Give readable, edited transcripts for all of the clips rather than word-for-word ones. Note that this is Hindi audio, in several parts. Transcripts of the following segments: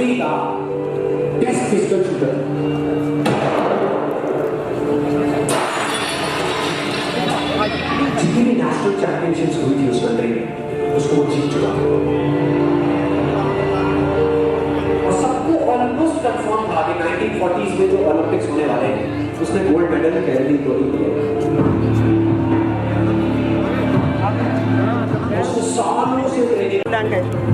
मिलिट्री का टेस्ट पिस्टल शूटर। जितनी भी नेशनल चैंपियनशिप्स हुई थी उस कंट्री में उसको वो जीत चुका और सबको ऑलमोस्ट कंफर्म था कि 1940s में जो ओलंपिक्स होने वाले हैं उसमें गोल्ड मेडल कैरोलिन को ही मिलेगा। उसको सालों से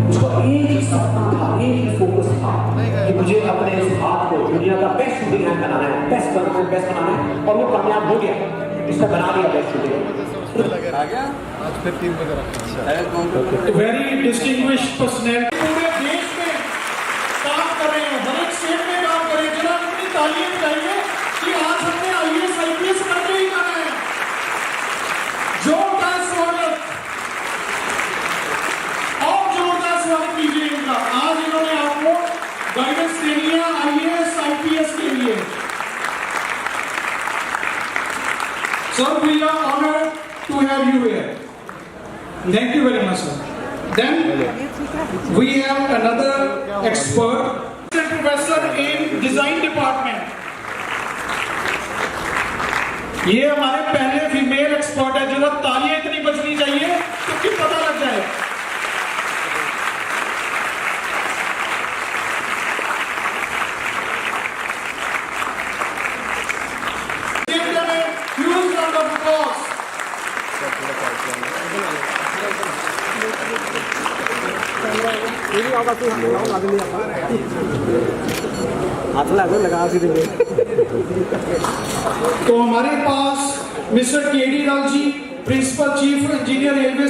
उसको एक ही सपना था, एक ही फोकस था कि मुझे अपने इस हाथ को दुनिया का बेस्ट शूटिंग हैंड बनाना है, बेस्ट बनाना है और वो कामयाब हो गया। इसने बना दिया बेस्ट शूटिंग। आ गया आज फिर 3 बजे रखा। वेरी डिस्टिंग्विश्ड पर्सनैलिटी पूरे देश में काम कर रहे हैं, हर एक स्टेट में काम कर रहे हैं। जरा अपनी तालीम चाहिए कि आज हमने IAS IPS करके ही करना है। जोरदार स्वागत और जोरदार स्वागत कीजिए इनका। आज इन्होंने आपको गाइडेंस देनी है IAS IPS के लिए। Sir, we are honored to have you here. Thank you very much, sir. Then we have another expert, professor in design department. ये हमारे पहले फीमेल एक्सपर्ट है। जरा तालियां इतनी बजनी चाहिए क्योंकि पता लग जाए। तो हमारे पास mister KD Lal ji, principal chief engineer railway.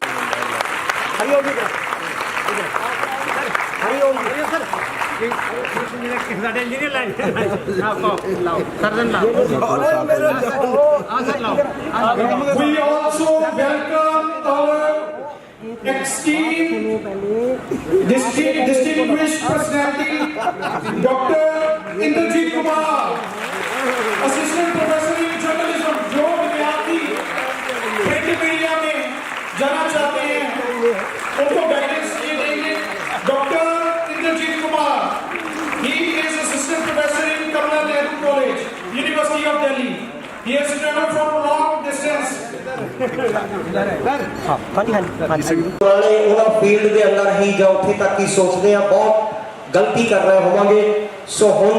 We also welcome our esteemed distinguished personality, Dr. Indrajit Kumar, Assistant Professor in Journalism, जो विद्यार्थी प्रिंट मीडिया में जाना चाहते हैं उनको गाइडेंस देंगे। Doctor Indrajeet Kumar, he is Assistant Professor in Kamala Nehru College, University of Delhi. He has traveled from long distance. Field के अंदर ही या उत्थे तक ही सोचते हैं, बहुत गलती कर रहे होवांगे। सो हुण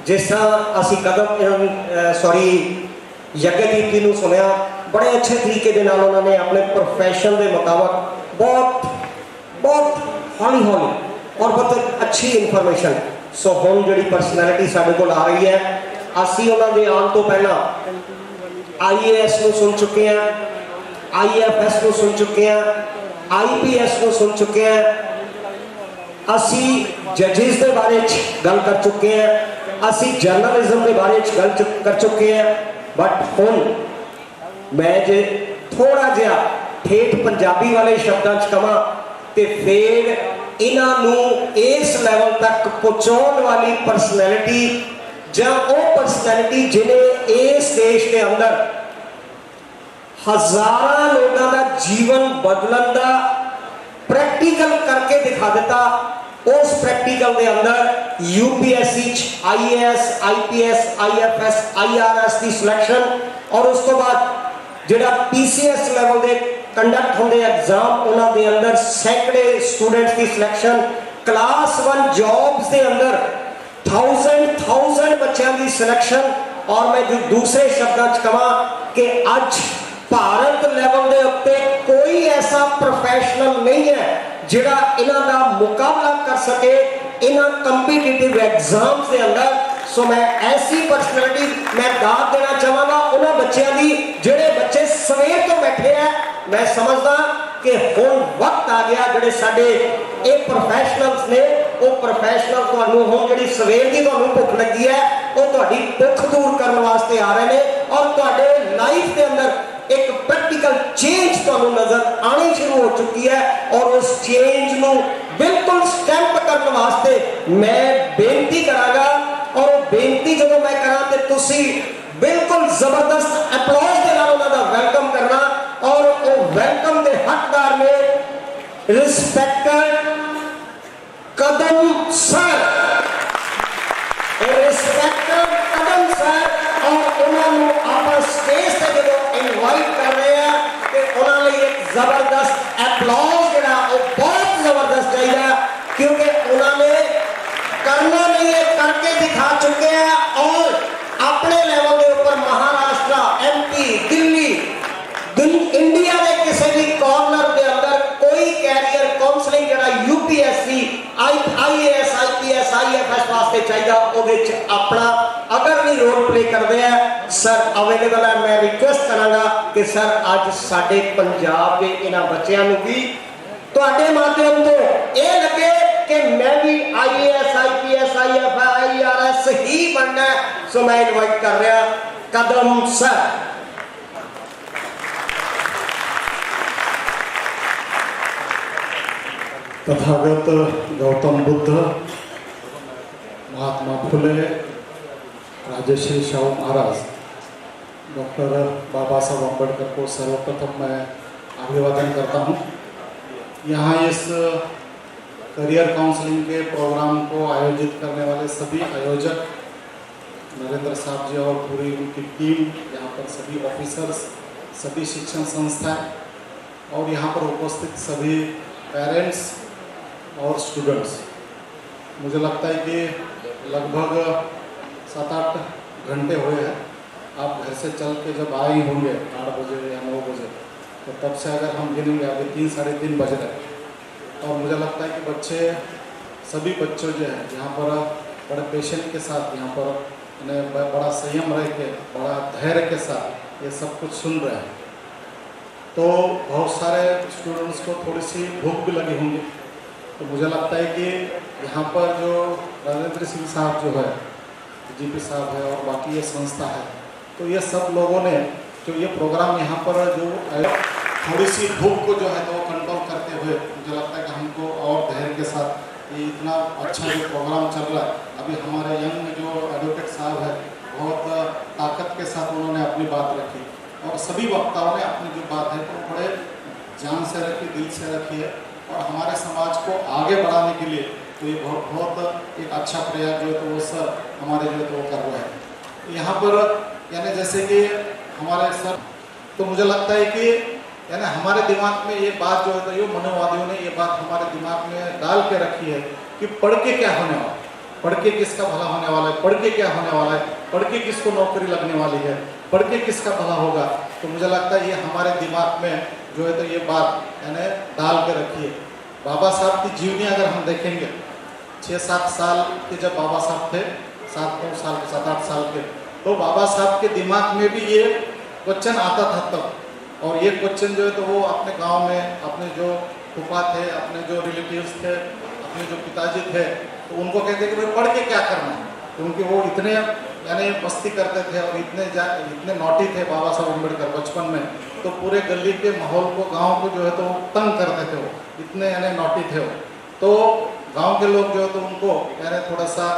जिस तरह असी कदम यज्ञदीप जी नूं सुनिया, बड़े अच्छे तरीके दे नाल उन्होंने अपने प्रोफैशन के मुताबिक बहुत हौली और बहुत अच्छी इन्फॉर्मेशन। सो हुण जिहड़ी पर्सनैलिटी साडे कोल आ रही है, असी उन्हां दे आउण तो पहला IAS नूं सुन चुके हैं, IFS नूं सुन चुके हैं, IPS नूं सुन चुके हैं, असी जजिस के बारे गल कर चुके हैं, असी जर्नलिज्म के बारे गल कर चुके हैं। बट हुण मैं जे थोड़ा जिहा ठेठ पंजाबी वाले शब्दों च कहां तो फिर इन्हों इस लैवल तक पहुँचाने वाली पर्सनैलिटी जां वो पर्सनैलिटी जिन्हें इस देश के अंदर हज़ारां लोगों का जीवन बदलन का प्रैक्टिकल करके दिखा दिता। उस प्रैक्टिकल के अंदर UPSC IAS IPS IFS IRS की सिलेक्शन और उस तो बाद जो PCS लेवल के कंडक्ट होंगे एग्जाम, उन्होंने अंदर सैकड़े स्टूडेंट्स की सिलेक्शन, क्लास 1 जॉब्स के अंदर 1000 बच्चों की सिलेक्शन। और मैं जो दूसरे शब्दों कहा कि अज भारत लेवल के उत्ते कोई ऐसा प्रोफेशनल नहीं है जिहड़ा इन्हां दा मुकाबला कर सके इन्हां कंपीटिटिव एग्जाम्स के अंदर। सो मैं ऐसी पर्सनैलिटी मैं दाद देना चाहांगा उन्हां बच्चों की जिहड़े बच्चे सवेर तो बैठे हैं। मैं समझदा कि हुण वक्त आ गया जिहड़े साडे ये प्रोफैशनल्स ने, वो प्रोफैशनल तुहानूं हुण जिहड़ी सवेर की तुहानूं भुख लगी है वो तुहाडी भुख दूर करने वास्ते आ रहे हैं और तुहाडे लाइफ के अंदर एक प्रैक्टिकल चेंज तुहानूं नजर आनी शुरू हो चुकी है। और उस चेंज नूं बिल्कुल स्टैंप करने वास्ते मैं बेनती करांगा और बेनती जो मैं करा ते तुसी बिल्कुल जबरदस्त अपलॉज दे नाल उन्हां दा वेलकम करना और वो वेलकम दे हकदार ने रिस्पेक्टेड कदम सर, रिस्पेक्टेड कदम सर और उन्होंने आप स्टेज से जो इनवाइट कर रहे हैं कि उन्होंने एक जबरदस्त अपलॉज जरा वो बहुत जबरदस्त चाहिए क्योंकि उन्होंने करना नहीं है करके दिखा चुके हैं और अपने लेवल के ऊपर महाराष्ट्र, एमपी, दिल्ली, इंडिया के किसी भी कॉर्नर के अंदर कोई कैरियर काउंसलिंग जरा यूपीएससी, आईएएस, आईपीएस, आईएफएस वास्ते चाहिए ਉਹਦੇ ਚ अपना अगर नहीं रोल प्ले करते हैं सर अवेलेबल है। मैं रिक्वेस्ट करांगा कि सर अज साडे पंजाब के इन्हां बच्चों को भी ਤੁਹਾਡੇ माध्यम तो ये लगे कि मैं भी आईएएस, आईपीएस, आईएफएस, आईआरएस ही बनना है। सो मैं इनवाइट कर रहा कदम सर। तथागत गौतम बुद्ध, महात्मा फुले, राजश्री शाहू महाराज, डॉक्टर बाबा साहब अम्बेडकर को सर्वप्रथम मैं अभिवादन करता हूँ। यहाँ इस करियर काउंसलिंग के प्रोग्राम को आयोजित करने वाले सभी आयोजक नरेंद्र साहब जी और पूरी उनकी टीम, यहाँ पर सभी ऑफिसर्स, सभी शिक्षण संस्थाएं और यहाँ पर उपस्थित सभी पेरेंट्स और स्टूडेंट्स। मुझे लगता है कि लगभग 7-8 घंटे हुए हैं आप घर से चल के जब आए ही होंगे 8 बजे या 9 बजे, तो तब से अगर हम गिनेंगे अभी 3-3:30 बज रहे। और मुझे लगता है कि बच्चे, सभी बच्चों जो है यहाँ पर बड़े पेशेंट के साथ, यहाँ पर उन्हें बड़ा संयम रह के, बड़ा धैर्य के साथ ये सब कुछ सुन रहे हैं। तो बहुत सारे स्टूडेंट्स को थोड़ी सी भूख भी लगी होंगी। तो मुझे लगता है कि यहाँ पर जो राजेंद्र सिंह साहब जो है, जीपी साहब है और बाकी ये संस्था है, तो ये सब लोगों ने जो ये प्रोग्राम यहाँ पर जो थोड़ी सी भूख को जो है तो कंट्रोल करते हुए मुझे लगता है कि हमको और धैर्य के साथ ये इतना अच्छा जो प्रोग्राम चल रहा है। अभी हमारे यंग जो एडवोकेट साहब है बहुत ताकत के साथ उन्होंने अपनी बात रखी और सभी वक्ताओं ने अपनी जो बात है तो बड़े जान से रखी, दिल से रखी है और हमारे समाज को आगे बढ़ाने के लिए तो ये बहुत एक अच्छा प्रयास जो है तो वो सर हमारे जो है तो वो कर रहे हैं यहाँ पर। यानी जैसे कि हमारे सर, तो मुझे लगता है कि यानी हमारे दिमाग में ये बात जो है तो ये मनोवादियों ने ये बात हमारे दिमाग में डाल के रखी है कि पढ़ के क्या होने वाला है, पढ़ के किसका भला होने वाला है, पढ़ के क्या होने वाला है, पढ़ के किसको नौकरी लगने वाली है, पढ़ के किसका भला होगा। तो मुझे लगता है ये हमारे दिमाग में जो है तो ये बात यानी डाल के रखी है। बाबा साहब की जीवनी अगर हम देखेंगे 6-7 साल के जब बाबा साहब थे, 7-9 साल के, 7-8 साल के, तो बाबा साहब के दिमाग में भी ये क्वेश्चन आता था तब। और ये क्वेश्चन जो है तो वो अपने गांव में अपने जो फूफा थे, अपने जो रिलेटिव्स थे, अपने जो पिताजी थे, तो उनको कहते कि भाई पढ़ के क्या करना है, क्योंकि वो इतने यानी मस्ती करते थे और इतने नॉटी थे बाबा साहब अम्बेडकर बचपन में, तो पूरे गली के माहौल को, गांव को जो है तो तंग करते थे, वो इतने यानी नॉटी थे वो। तो गांव के लोग जो है तो उनको यानी थोड़ा सा,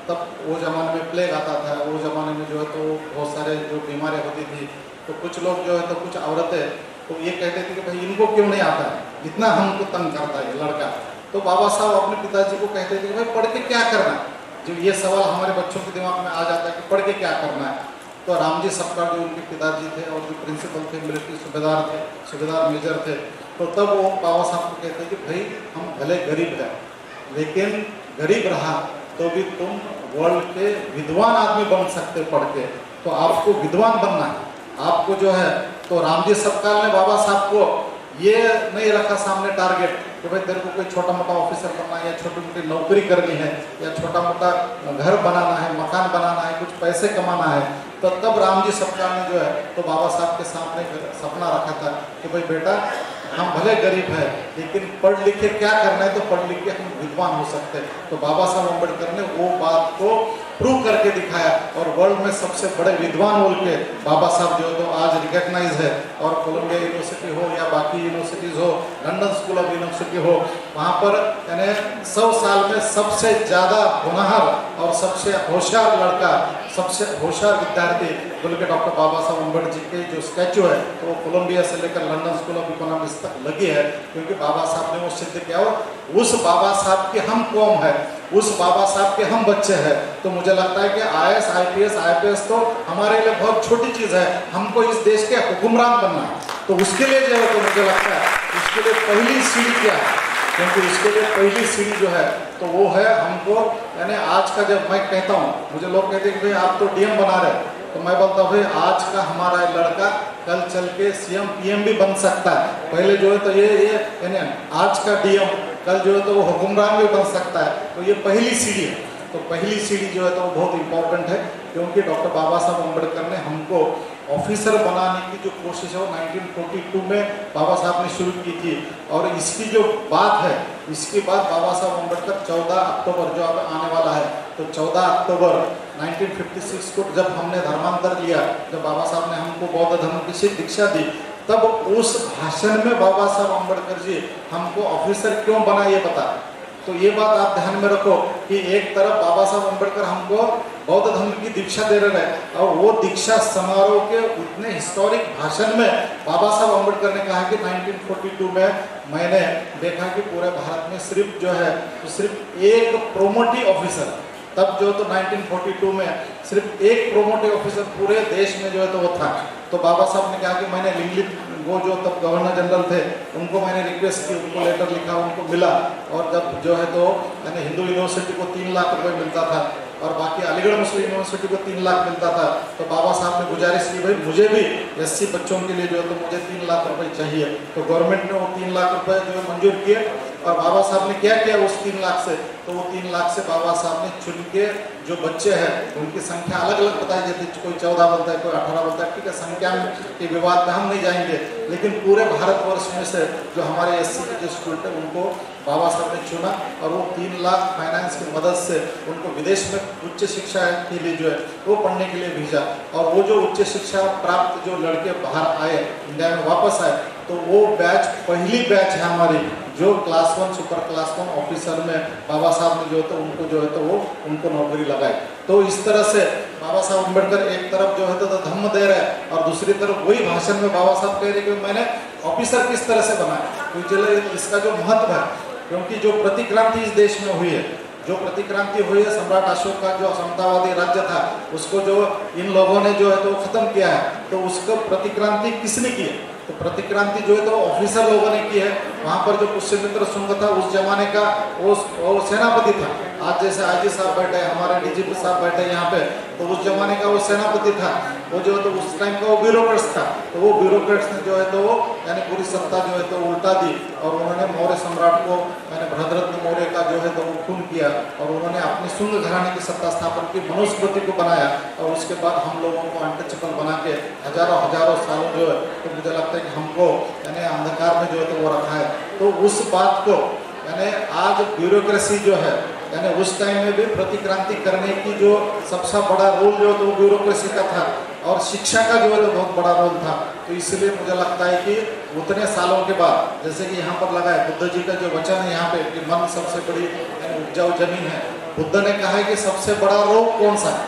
तब वो ज़माने में प्लेग आता था, वो ज़माने में जो है तो बहुत सारे जो बीमारियाँ होती थी, तो कुछ लोग जो है तो कुछ औरतें तो ये कहते थे कि भाई इनको क्यों नहीं आता है, इतना हमको तंग करता है ये लड़का। तो बाबा साहब अपने पिताजी को कहते थे कि भाई पढ़ के क्या करना है। जो ये सवाल हमारे बच्चों के दिमाग में आ जाता है कि पढ़ के क्या करना है। तो रामजी सबका जो उनके पिताजी थे और जो प्रिंसिपल थे, मिलिट्री सूबेदार थे, सूबेदार मेजर थे, तो तब वो बाबा साहब को कहते कि भाई हम भले गरीब हैं लेकिन गरीब रहा तो भी तुम वर्ल्ड के विद्वान आदमी बन सकते पढ़ के, तो आपको विद्वान बनना है आपको जो है। तो रामजी सबकाल ने बाबा साहब को ये नहीं रखा सामने टारगेट कि भाई तेरे को कोई छोटा मोटा ऑफिसर बनना है या छोटी मोटी नौकरी करनी है या छोटा मोटा घर बनाना है, मकान बनाना है, कुछ पैसे कमाना है। तो तब रामजी सबकाल ने जो है तो बाबा साहब के सामने सपना रखा था कि भाई बेटा हम भले गरीब हैं लेकिन पढ़ लिख के क्या करना है, तो पढ़ लिख के हम विद्वान हो सकते हैं। तो बाबा साहब अम्बेडकर ने वो बात को प्रूव करके दिखाया और वर्ल्ड में सबसे बड़े विद्वान बोल के बाबा साहब जो तो आज रिकग्नाइज है। और कोलंबिया यूनिवर्सिटी हो या बाकी यूनिवर्सिटीज़ हो, लंदन स्कूल ऑफ यूनिवर्सिटी हो, वहाँ पर यानी 100 साल में सबसे ज़्यादा होनहार और सबसे होशियार लड़का, सबसे होशियार विद्यार्थी बोल के डॉक्टर बाबा साहब अम्बेडकर जी के जो स्टैचू है तो वो कोलंबिया से लेकर लंदन स्कूल ऑफ इकोनॉमिक्स तक लगी है, क्योंकि बाबा साहब ने वो सिद्ध किया। और उस बाबा साहब की हम कौम है, उस बाबा साहब के हम बच्चे हैं। तो मुझे लगता है कि IAS IPS IPS तो हमारे लिए बहुत छोटी चीज़ है, हमको इस देश के हुक्मरान बनना है। तो उसके लिए जो है तो मुझे लगता है उसके लिए पहली सीढ़ी क्या है, क्योंकि उसके लिए पहली सीढ़ी जो है तो वो है हमको, यानी आज का जब मैं कहता हूँ, मुझे लोग कहते हैं कि भाई आप तो DM बना रहे, तो मैं बोलता हूँ भाई आज का हमारा लड़का कल चल के CM PM भी बन सकता है। पहले जो है तो ये यानी आज का DM कल जो है तो वो हुक्मरान भी बन सकता है। तो ये पहली सीढ़ी है। तो पहली सीढ़ी जो है तो वो बहुत इंपॉर्टेंट है, क्योंकि डॉक्टर बाबा साहब अम्बेडकर ने हमको ऑफिसर बनाने की जो कोशिश है वो 1942 में बाबा साहब ने शुरू की थी। और इसकी जो बात है, इसके बाद बाबा साहब अम्बेडकर 14 अक्टूबर जो अब आने वाला है, तो 14 अक्टूबर 1956 को जब हमने धर्मांतर लिया, जब बाबा साहब ने हमको बौद्ध धर्म की दीक्षा दी, तब उस भाषण में बाबा साहब अम्बेडकर जी हमको ऑफिसर क्यों बना ये बता। तो ये बात आप ध्यान में रखो कि एक तरफ बाबा साहब अम्बेडकर हमको बौद्ध धर्म की दीक्षा दे रहे हैं और वो दीक्षा समारोह के उतने हिस्टोरिक भाषण में बाबा साहब अम्बेडकर ने कहा कि 1942 में मैंने देखा कि पूरे भारत में सिर्फ जो है तो सिर्फ एक प्रोमोटिव ऑफिसर, तब जो तो 1942 में सिर्फ एक प्रोमोटिव ऑफिसर पूरे देश में जो है तो वो था। तो बाबा साहब ने कहा कि मैंने लिंगलित वो जो तब गवर्नर जनरल थे उनको मैंने रिक्वेस्ट की, उनको लेटर लिखा, उनको मिला। और जब जो है तो यानी हिंदू यूनिवर्सिटी को 3 लाख रुपए मिलता था और बाकी अलीगढ़ मुस्लिम यूनिवर्सिटी को 3 लाख मिलता था, तो बाबा साहब ने गुजारिश की भाई मुझे भी SC बच्चों के लिए जो है तो मुझे 3 लाख रुपए चाहिए। तो गवर्नमेंट ने वो 3 लाख रुपए जो है मंजूर किए। और बाबा साहब ने क्या किया उस 3 लाख से, तो वो 3 लाख से बाबा साहब ने चुन के जो बच्चे हैं उनकी संख्या अलग अलग बताई जाती है, कोई 14 बोलता है, कोई 18 बोलता है, ठीक है, संख्या के विवाद में हम नहीं जाएंगे, लेकिन पूरे भारतवर्ष में से जो हमारे SC के जो स्टूडेंट है उनको बाबा साहब ने चुना और वो 3 लाख फाइनेंस की मदद से उनको विदेश में उच्च शिक्षा के लिए जो है वो पढ़ने के लिए भेजा। और वो जो उच्च शिक्षा प्राप्त जो लड़के बाहर आए, इंडिया में वापस आए, तो वो बैच पहली बैच है हमारी जो क्लास 1 सुपर क्लास 1 ऑफिसर में बाबा साहब ने जो है तो उनको जो है तो वो उनको नौकरी लगाई। तो इस तरह से बाबा साहब अम्बेडकर एक तरफ जो है तो धम्म दे रहे हैं और दूसरी तरफ वही भाषण में बाबा साहब कह रहे कि मैंने ऑफिसर किस तरह से बनाया। तो चलो इसका जो महत्व है, क्योंकि जो प्रतिक्रांति इस देश में हुई है, जो प्रतिक्रांति हुई है, सम्राट अशोक का जो समतावादी राज्य था उसको जो इन लोगों ने जो है तो खत्म किया है, तो उसको प्रतिक्रांति किसने की है? तो प्रतिक्रांति जो है तो ऑफिसर लोगों ने की है। वहाँ पर जो पुष्यमित्र शुंग था उस जमाने का वो सेनापति था। आज जैसे IG साहब बैठे, हमारे DGP साहब बैठे यहाँ पे, तो उस जमाने का वो सेनापति था। वो जो है तो उस टाइम का वो ब्यूरोक्रेट्स था। तो वो ब्यूरोक्रेट्स ने जो है तो वो यानी पूरी सत्ता जो है तो उल्टा दी और उन्होंने मौर्य सम्राट को यानी भरतरत्न मौर्य का जो है तो वो खून किया और उन्होंने अपनी शुंग घराने की सत्ता स्थापन की, मनुस्मृति को बनाया और उसके बाद हम लोगों को अनटचेबल बना के हजारों सालों जो है तो मुझे लगता है कि हमको यानी अंधकार में जो है तो वो रखा है। तो उस बात को यानी आज ब्यूरोक्रेसी जो है यानी उस टाइम में भी प्रतिक्रांति करने की जो सबसे बड़ा रोल जो है तो वो ब्यूरोक्रेसी का था और शिक्षा का जो है तो बहुत बड़ा रोल था। तो इसलिए मुझे लगता है कि उतने सालों के बाद, जैसे कि यहाँ पर लगा है बुद्ध जी का जो वचन है यहाँ पे कि मन सबसे बड़ी उपजाऊ जमीन है। बुद्ध ने कहा है कि सबसे बड़ा रोग कौन सा है,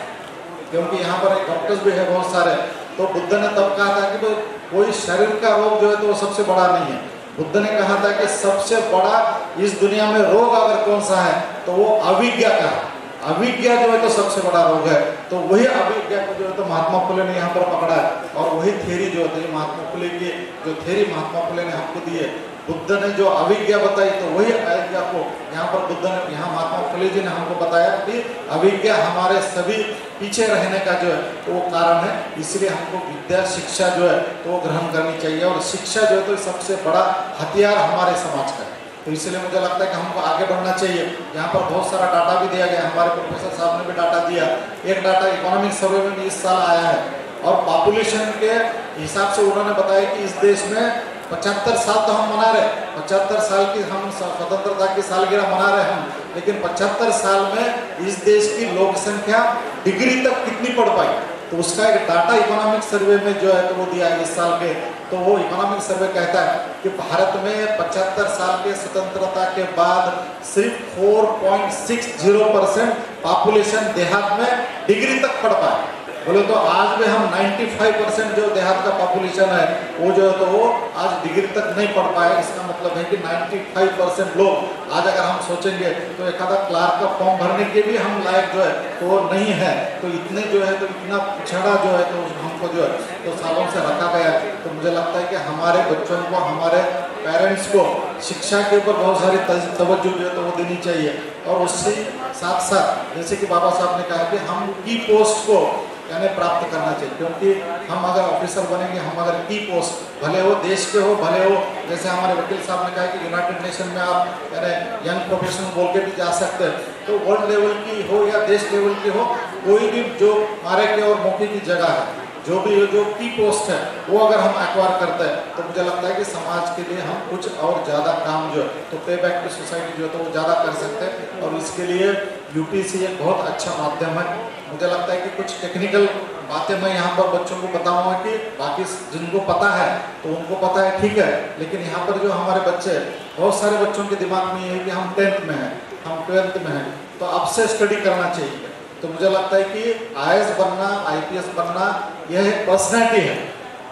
क्योंकि यहाँ पर डॉक्टर्स भी है बहुत सारे। तो बुद्ध ने तब कहा था कि कोई शरीर का रोग जो है तो वो सबसे बड़ा नहीं है। बुद्ध ने कहा था कि सबसे बड़ा इस दुनिया में रोग अगर कौन सा है तो वो अविज्ञा का है। अविज्ञा जो है तो सबसे बड़ा रोग है। तो वही अविज्ञा को जो है तो महात्मा फुले ने यहाँ पर पकड़ा है और वही थ्योरी जो है महात्मा फुले की जो थ्योरी महात्मा फुले ने हमको दी है। बुद्ध ने जो अविज्ञा बताई तो वही अविज्ञा को यहाँ पर बुद्ध ने यहाँ महात्मा फुले जी ने हमको बताया कि अविज्ञा हमारे सभी पीछे रहने का जो है तो वो कारण है। इसलिए हमको विद्या शिक्षा जो है तो वो ग्रहण करनी चाहिए और शिक्षा जो है तो सबसे बड़ा हथियार हमारे समाज का है। तो इसलिए मुझे लगता है कि हमको आगे बढ़ना चाहिए। यहाँ पर बहुत सारा डाटा भी दिया गया, हमारे प्रोफेसर साहब ने भी डाटा दिया। एक डाटा इकोनॉमिक सर्वे में भी इस साल आया है और पॉपुलेशन के हिसाब से उन्होंने बताया कि इस देश में 75 साल तो हम मना रहे, 75 साल की हम स्वतंत्रता की सालगिरह मना रहे हम, लेकिन 75 साल में इस देश की लोक संख्या डिग्री तक कितनी पढ़ पाई? तो उसका एक डाटा इकोनॉमिक सर्वे में जो है तो वो दिया है इस साल के। तो वो इकोनॉमिक सर्वे कहता है कि भारत में 75 साल के स्वतंत्रता के बाद सिर्फ 4.60% पॉपुलेशन देहात में डिग्री तक पढ़ पाए। बोले तो आज में हम 95% जो देहात का पॉपुलेशन है वो जो है तो वो आज डिग्री तक नहीं पढ़ पाए। इसका मतलब है कि 95% लोग आज अगर हम सोचेंगे तो एक आधा क्लार्क का फॉर्म भरने के भी हम लायक जो है तो नहीं है। तो इतने जो है तो इतना पिछड़ा जो है तो हमको जो है तो सालों से रखा गया। तो मुझे लगता है कि हमारे बच्चों को, हमारे पेरेंट्स को शिक्षा के ऊपर बहुत सारी तवज्जो जो है तो वो देनी चाहिए। और उससे साथ साथ जैसे कि बाबा साहब ने कहा कि हम की पोस्ट को यानी प्राप्त करना चाहिए, क्योंकि हम अगर ऑफिसर बनेंगे, हम अगर की पोस्ट भले हो देश के हो भले हो, जैसे हमारे वकील साहब ने कहा कि यूनाइटेड नेशन में आप यानी यंग प्रोफेशनल बोल के भी जा सकते हैं। तो वर्ल्ड लेवल की हो या देश लेवल की हो, कोई भी जो मारे के और मौके की जगह है, जो भी जो की पोस्ट है वो अगर हम एक्वायर करते हैं तो मुझे लगता है कि समाज के लिए हम कुछ और ज़्यादा काम जो है तो पे बैक टू सोसाइटी जो है तो वो ज़्यादा कर सकते हैं। और इसके लिए यूपीएससी एक बहुत अच्छा माध्यम है। मुझे लगता है कि कुछ टेक्निकल बातें मैं यहाँ पर बच्चों को बताऊंगा कि बाकी जिनको पता है तो उनको पता है, ठीक है, लेकिन यहाँ पर जो हमारे बच्चे, बहुत सारे बच्चों के दिमाग में ये है कि हम 10th में हैं, हम 12th में हैं, तो अब से स्टडी करना चाहिए। तो मुझे लगता है कि आईएएस बनना, आईपीएस बनना यह एक पर्सनैलिटी है,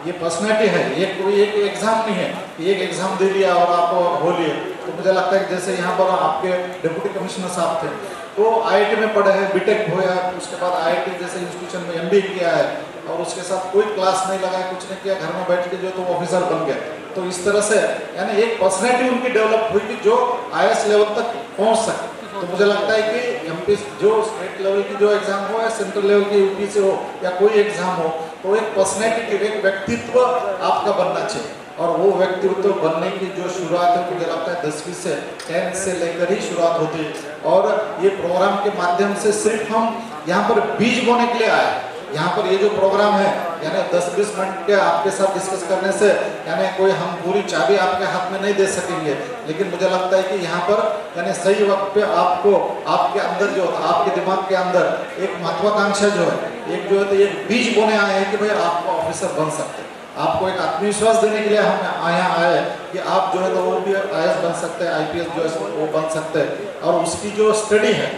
ये पर्सनैलिटी है, ये कोई एक एग्जाम नहीं है, एक एग्जाम दे लिया और आप हो लिए। तो मुझे लगता है कि जैसे यहाँ पर आपके डिप्टी कमिश्नर साहब थे तो आईआईटी में पढ़े हैं, बीटेक हुआ, उसके बाद आईआईटी जैसे इंस्टीट्यूशन में एमबीए किया है और उसके साथ कोई क्लास नहीं लगाया, कुछ नहीं किया, घर में बैठ के जो तो ऑफिसर बन गए। तो इस तरह से यानी एक पर्सनैलिटी उनकी डेवलप हुई कि जो आईएएस लेवल तक पहुँच सके। तो मुझे लगता है कि एमपी जो स्टेट लेवल की जो एग्जाम हो या सेंट्रल लेवल की यूपी से हो या कोई एग्जाम हो, तो एक पर्सनैलिटी, एक व्यक्तित्व आपका बनना चाहिए। और वो व्यक्तित्व बनने की जो शुरुआत है मुझे लगता है 10वीं से 10th से लेकर ही शुरुआत होती है। और ये प्रोग्राम के माध्यम से सिर्फ हम यहाँ पर बीज बोने के लिए आए। यहाँ पर ये जो प्रोग्राम है यानी 10-20 मिनट के आपके साथ डिस्कस करने से यानी कोई हम पूरी चाबी आपके हाथ में नहीं दे सकेंगे, लेकिन मुझे लगता है कि यहाँ पर यानी सही वक्त पे आपको आपके अंदर जो आपके दिमाग के अंदर एक महत्वाकांक्षा जो है, एक जो है तो एक बीज बोने आए हैं कि भाई आपको ऑफिसर बन सकते हैं। आपको एक आत्मविश्वास देने के लिए हम यहाँ आए कि आप जो है तो वो भी आईएएस बन सकते हैं, आईपीएस जो है वो बन सकते हैं। और उसकी जो स्टडी है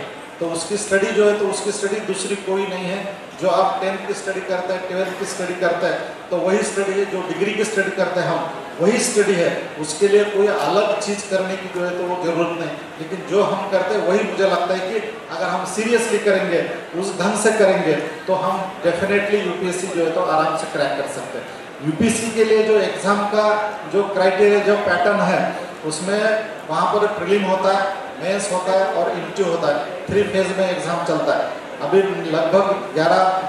तो उसकी स्टडी जो है तो उसकी स्टडी दूसरी कोई नहीं है। जो आप 10th की स्टडी करते हैं, 12th की स्टडी करते हैं, तो वही स्टडी है जो डिग्री की स्टडी करते हैं हम, वही स्टडी है। उसके लिए कोई अलग चीज़ करने की जो है तो वो जरूरत नहीं, लेकिन जो हम करते हैं वही मुझे लगता है कि अगर हम सीरियसली करेंगे, उस ढंग से करेंगे, तो हम डेफिनेटली यूपीएससी जो है तो आराम से क्रैक कर सकते हैं। यूपीएससी के लिए जो एग्ज़ाम का जो क्राइटेरिया, जो पैटर्न है, उसमें वहाँ पर प्रीलिम होता है, मेंस होता है और इंटरव्यू होता है। 3 फेज में एग्ज़ाम चलता है। अभी लगभग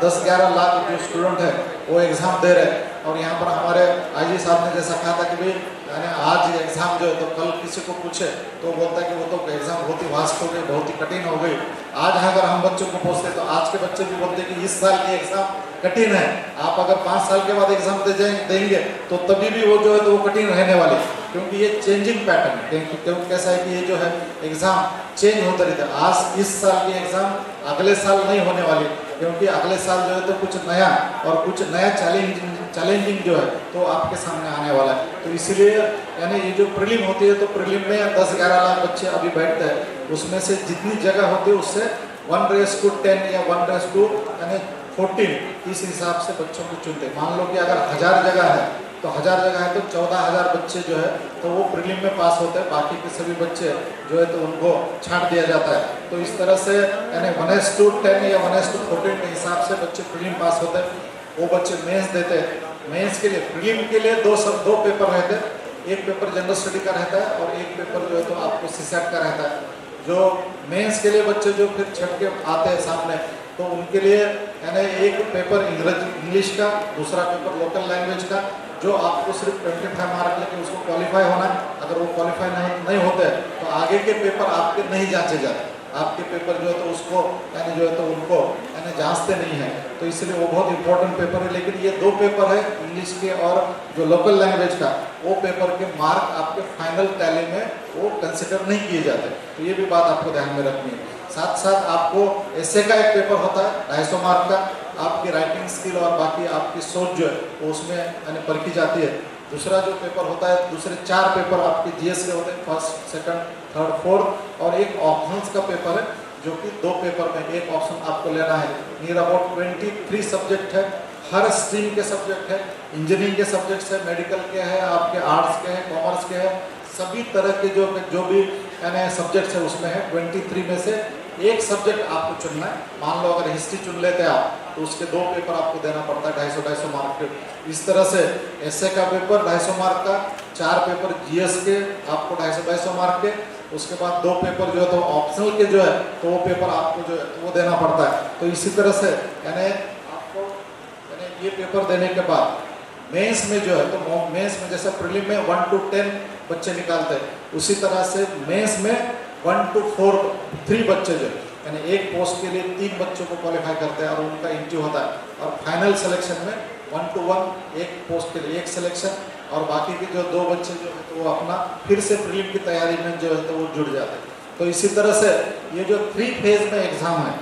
10-11 लाख जो स्टूडेंट है वो एग्ज़ाम दे रहे हैं। और यहाँ पर हमारे आईजी साहब ने जैसा कहा था कि भाई यानी आज एग्ज़ाम जो है तो कल किसी को पूछे तो बोलता है कि वो तो एग्ज़ाम बहुत ही वास्ट हो गई, बहुत ही कठिन हो गई। आज अगर हम बच्चों को पूछते तो आज के बच्चे भी बोलते हैं कि इस साल की एग्ज़ाम कठिन है। आप अगर 5 साल के बाद एग्ज़ाम देंगे तो तभी भी वो जो है तो वो कठिन रहने वाली, क्योंकि ये चेंजिंग पैटर्न है। क्योंकि कैसा है कि ये जो है एग्ज़ाम चेंज होते रहते हैं। आज इस साल की एग्ज़ाम अगले साल नहीं होने वाली, क्योंकि अगले साल जो है तो कुछ नया और कुछ नया चैलेंजिंग जो है तो आपके सामने आने वाला है। तो इसलिए यानी ये जो प्रीलिम होती है तो प्रीलिम में 10-11 लाख बच्चे अभी बैठते हैं, उसमें से जितनी जगह होती है उससे 1:10 या 1:14 इस हिसाब से बच्चों को चुनते हैं। मान लो कि अगर 1000 जगह है तो 1000 जगह है तो 14,000 बच्चे जो है तो वो प्रीलिम में पास होते हैं, बाकी के सभी बच्चे जो है तो उनको छांट दिया जाता है। तो इस तरह से यानी 1:10 या 1:14 के हिसाब से बच्चे प्रीलिम पास होते हैं। वो बच्चे मेंस देते हैं। मेंस के लिए, प्रीलिम के लिए 2 पेपर रहते हैं, एक पेपर जनरल स्टडी का रहता है और एक पेपर जो है तो आपको सीसेट का रहता है। जो मेंस के लिए बच्चे जो फिर छट के आते हैं सामने, तो उनके लिए यानी एक पेपर इंग्लिश का, दूसरा पेपर लोकल लैंग्वेज का, जो आपको सिर्फ 25 मार्क लेके उसको क्वालिफाई होना है। अगर वो क्वालिफाई नहीं होते तो आगे के पेपर आपके नहीं जांचे जाते। आपके पेपर जो है तो उसको यानी जो है तो उनको यानी जांचते नहीं है, तो इसलिए वो बहुत इंपॉर्टेंट पेपर है। लेकिन ये 2 पेपर है, इंग्लिश के और जो लोकल लैंग्वेज का, वो पेपर के मार्क आपके फाइनल टैली में वो कंसिडर नहीं किए जाते, तो ये भी बात आपको ध्यान में रखनी है। साथ साथ आपको एसे का एक पेपर होता है 250 मार्क का, आपकी राइटिंग स्किल और बाकी आपकी सोच जो है वो उसमें यानी परखी जाती है। दूसरा जो पेपर होता है, दूसरे 4 पेपर आपके जीएस के होते हैं, फर्स्ट, सेकंड, थर्ड, फोर्थ, और एक ऑप्शनल्स का पेपर है जो कि 2 पेपर में एक ऑप्शन आपको लेना है। नियर अबाउट 23 सब्जेक्ट है, हर स्ट्रीम के सब्जेक्ट है, इंजीनियरिंग के सब्जेक्ट्स है, मेडिकल के हैं, आपके आर्ट्स के हैं, कॉमर्स के हैं, सभी तरह के जो भी यानी सब्जेक्ट्स है उसमें है। 23 में से एक सब्जेक्ट आपको चुनना है। मान लो अगर हिस्ट्री चुन लेते हैं आप, तो उसके 2 पेपर आपको देना पड़ता है 250 मार्क के। इस तरह से एसए का पेपर 250 मार्क का, 4 पेपर जीएस के आपको 250 मार्क के, उसके बाद 2 पेपर जो है तो ऑप्शनल के जो है तो वो पेपर आपको जो है वो देना पड़ता है। तो इसी तरह से यानी आपको यानी ये पेपर देने के बाद मेंस में जो है तो मेंस में जैसे प्रीलिम में 1 to 10 बच्चे निकालते हैं, उसी तरह से मेंस में 1 to 3 बच्चे जो यानी एक पोस्ट के लिए 3 बच्चों को क्वालिफाई करते हैं और उनका इंटरव्यू होता है। और फाइनल सिलेक्शन में 1 to 1 एक पोस्ट के लिए एक सिलेक्शन, और बाकी के जो 2 बच्चे जो है तो वो अपना फिर से प्रीलिम की तैयारी में जो है तो वो जुड़ जाते हैं। तो इसी तरह से ये जो 3 फेज में एग्जाम है,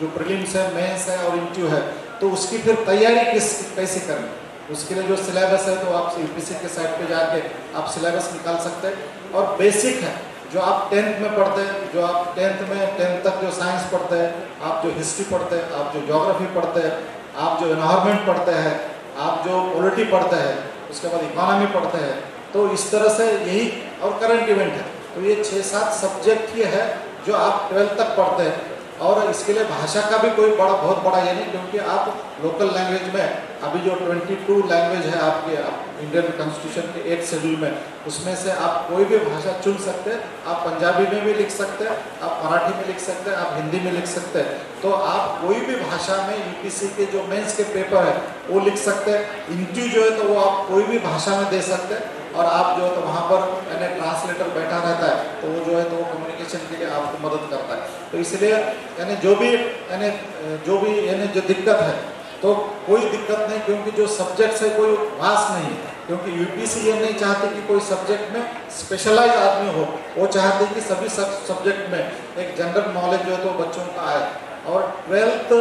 जो प्रीलिम्स है, मेंस है और इंटरव्यू है, तो उसकी फिर तैयारी कैसे करनी, उसके लिए जो सिलेबस है तो आप यूपीसी के साइट पे जाके आप सिलेबस निकाल सकते हैं। और बेसिक है जो आप 10th में पढ़ते हैं, जो आप 10th तक जो साइंस पढ़ते हैं, आप जो हिस्ट्री पढ़ते हैं, आप जो ज्योग्राफी पढ़ते हैं, आप जो एनवायरनमेंट पढ़ते हैं, आप जो पॉलिटी पढ़ते हैं, उसके बाद इकोनॉमी पढ़ते हैं, तो इस तरह से यही, और करंट इवेंट है, तो ये 6-7 सब्जेक्ट ये है जो आप 12th तक पढ़ते हैं। और इसके लिए भाषा का भी कोई बहुत बड़ा ये नहीं, क्योंकि आप लोकल लैंग्वेज में अभी जो 22 लैंग्वेज है आपके इंडियन कॉन्स्टिट्यूशन के 8 शेड्यूल में, उसमें से आप कोई भी भाषा चुन सकते हैं। आप पंजाबी में भी लिख सकते हैं, आप मराठी में लिख सकते हैं, आप हिंदी में लिख सकते हैं। तो आप कोई भी भाषा में यूपीसी के जो मेंस के पेपर है वो लिख सकते हैं। इंटरव्यू जो है तो वो आप कोई भी भाषा में दे सकते हैं, और आप जो है तो वहाँ पर यानी ट्रांसलेटर बैठा रहता है, तो वो जो है तो वो कम्युनिकेशन के लिए आपको मदद करता है। तो इसलिए यानी जो भी जो दिक्कत है तो कोई दिक्कत नहीं, क्योंकि जो सब्जेक्ट्स है कोई वास नहीं है, क्योंकि यूपीसी ये नहीं चाहती कि कोई सब्जेक्ट में स्पेशलाइज आदमी हो, वो चाहती कि सभी सब्जेक्ट में एक जनरल नॉलेज जो है तो बच्चों का आए। और 12th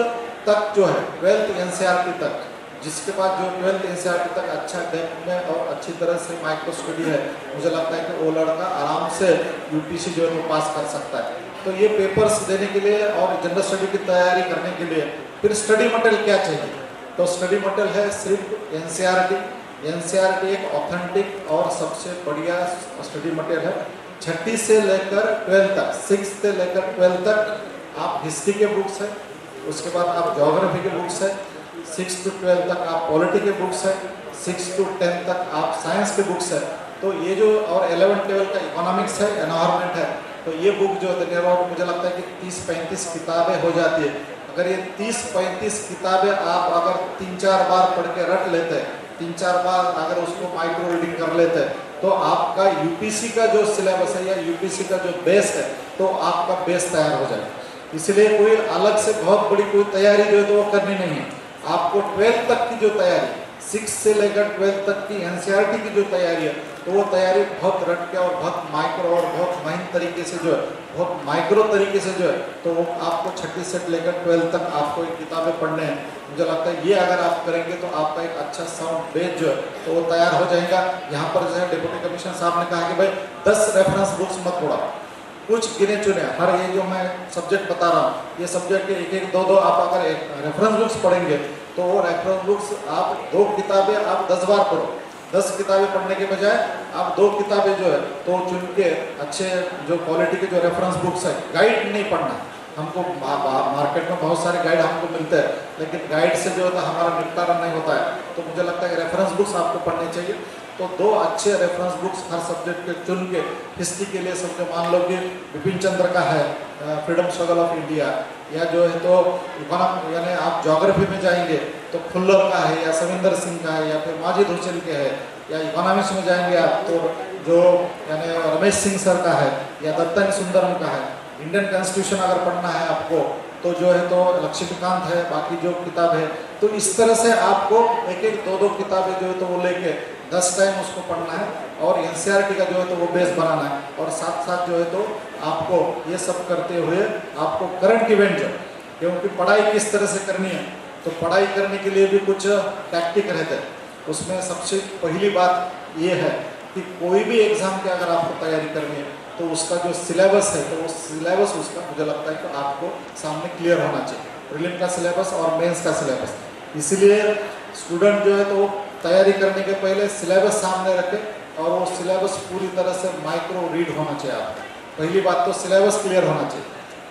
तक जो है 12th एनसीईआरटी तक, जिसके बाद जो 12th एनसीईआरटी तक अच्छा डेप्थ में और अच्छी तरह से माइक्रो स्टडी है, मुझे लगता है कि वो लड़का आराम से यूपीसी जो है वो पास कर सकता है। तो ये पेपर्स देने के लिए और जनरल स्टडी की तैयारी करने के लिए फिर स्टडी मटेरियल क्या चाहिए, तो स्टडी मटेरियल है सिर्फ एनसीईआरटी। एनसीईआरटी एक ऑथेंटिक और सबसे बढ़िया स्टडी मटेरियल है। 6ठी से लेकर 12th तक, 6th से लेकर 12th तक आप हिस्ट्री के बुक्स है, उसके बाद आप ज्योग्राफी के बुक्स है, 6 to 12 तक आप पॉलिटी के बुक्स है, 6 to 10 तक आप साइंस के बुक्स है। तो ये जो, और 11th लेवल का इकोनॉमिक्स है, एनवायरनमेंट है, तो ये बुक जो है मुझे लगता है कि 30-35 किताबें हो जाती है। अगर ये 30-35 किताबें आप अगर 3-4 बार पढ़ के रट लेते हैं, 3-4 बार अगर उसको माइक्रो रीडिंग कर लेते हैं, तो आपका यूपीसी का जो सिलेबस है या यूपीसी का जो बेस है तो आपका बेस तैयार हो जाए। इसलिए कोई अलग से बहुत बड़ी कोई तैयारी जो है तो वो करनी नहीं है। आपको 12th तक की जो तैयारी, 6 से लेकर 12th तक की एनसीईआरटी की जो तैयारी है, तो वो तैयारी बहुत रट के और बहुत माइक्रो और बहुत महीन तरीके से जो है, बहुत माइक्रो तरीके से जो है, तो वो आपको 6ठी से लेकर 12th तक आपको एक किताबें पढ़ने हैं। मुझे लगता है ये अगर आप करेंगे तो आपका एक अच्छा साउंड बेस जो है तो वो तैयार हो जाएगा। यहाँ पर जो है डिप्टी कमिश्नर साहब ने कहा कि भाई 10 रेफरेंस बुक्स मत पढ़ाओ, कुछ गिने चुने, हर ये जो मैं सब्जेक्ट बता रहा हूँ, ये सब्जेक्ट के 1-1, 2-2 आप अगर एक रेफरेंस बुक्स पढ़ेंगे तो वो रेफरेंस बुक्स आप 2 किताबें आप 10 बार पढ़ो। 10 किताबें पढ़ने के बजाय आप 2 किताबें जो है तो चुन के अच्छे जो क्वालिटी के जो रेफरेंस बुक्स है, गाइड नहीं पढ़ना। हमको मार्केट में बहुत सारे गाइड हमको मिलते हैं, लेकिन गाइड से जो होता है हमारा निपटारा नहीं होता है। तो मुझे लगता है कि रेफरेंस बुक्स आपको पढ़नी चाहिए। तो 2 अच्छे रेफरेंस बुक्स हर सब्जेक्ट के चुन के, हिस्ट्री के लिए समझो मान लो कि बिपिन चंद्र का है फ्रीडम स्ट्रगल ऑफ इंडिया, या जो है तो इकोनॉमी यानी आप ज्योग्राफी में जाएंगे तो फुल्लर का है, या सविंदर सिंह का है, या फिर माजिद हुसैन के है, या इकोनॉमिक्स में जाएंगे आप तो जो यानी रमेश सिंह सर का है, या दत्तन सुंदरम का है, इंडियन कॉन्स्टिट्यूशन अगर पढ़ना है आपको तो जो है तो लक्ष्मीकांत है, बाकी जो किताब है, तो इस तरह से आपको एक एक दो किताबें जो है तो वो लेके 10 टाइम उसको पढ़ना है और एनसीईआरटी का जो है तो वो बेस बनाना है और साथ साथ जो है तो आपको ये सब करते हुए आपको करंट इवेंट जो, क्योंकि पढ़ाई किस तरह से करनी है तो पढ़ाई करने के लिए भी कुछ टैक्टिक रहते हैं। उसमें सबसे पहली बात ये है कि कोई भी एग्जाम की अगर आपको तैयारी करनी है तो उसका जो सिलेबस है तो वो सिलेबस उसका मुझे लगता है कि आपको सामने क्लियर होना चाहिए, प्रीलिम का सिलेबस और मेंस का सिलेबस। इसीलिए स्टूडेंट जो है तो तैयारी करने के पहले सिलेबस सामने रखे और वो सिलेबस पूरी तरह से माइक्रो रीड होना चाहिए आपको। पहली बात तो सिलेबस क्लियर होना चाहिए।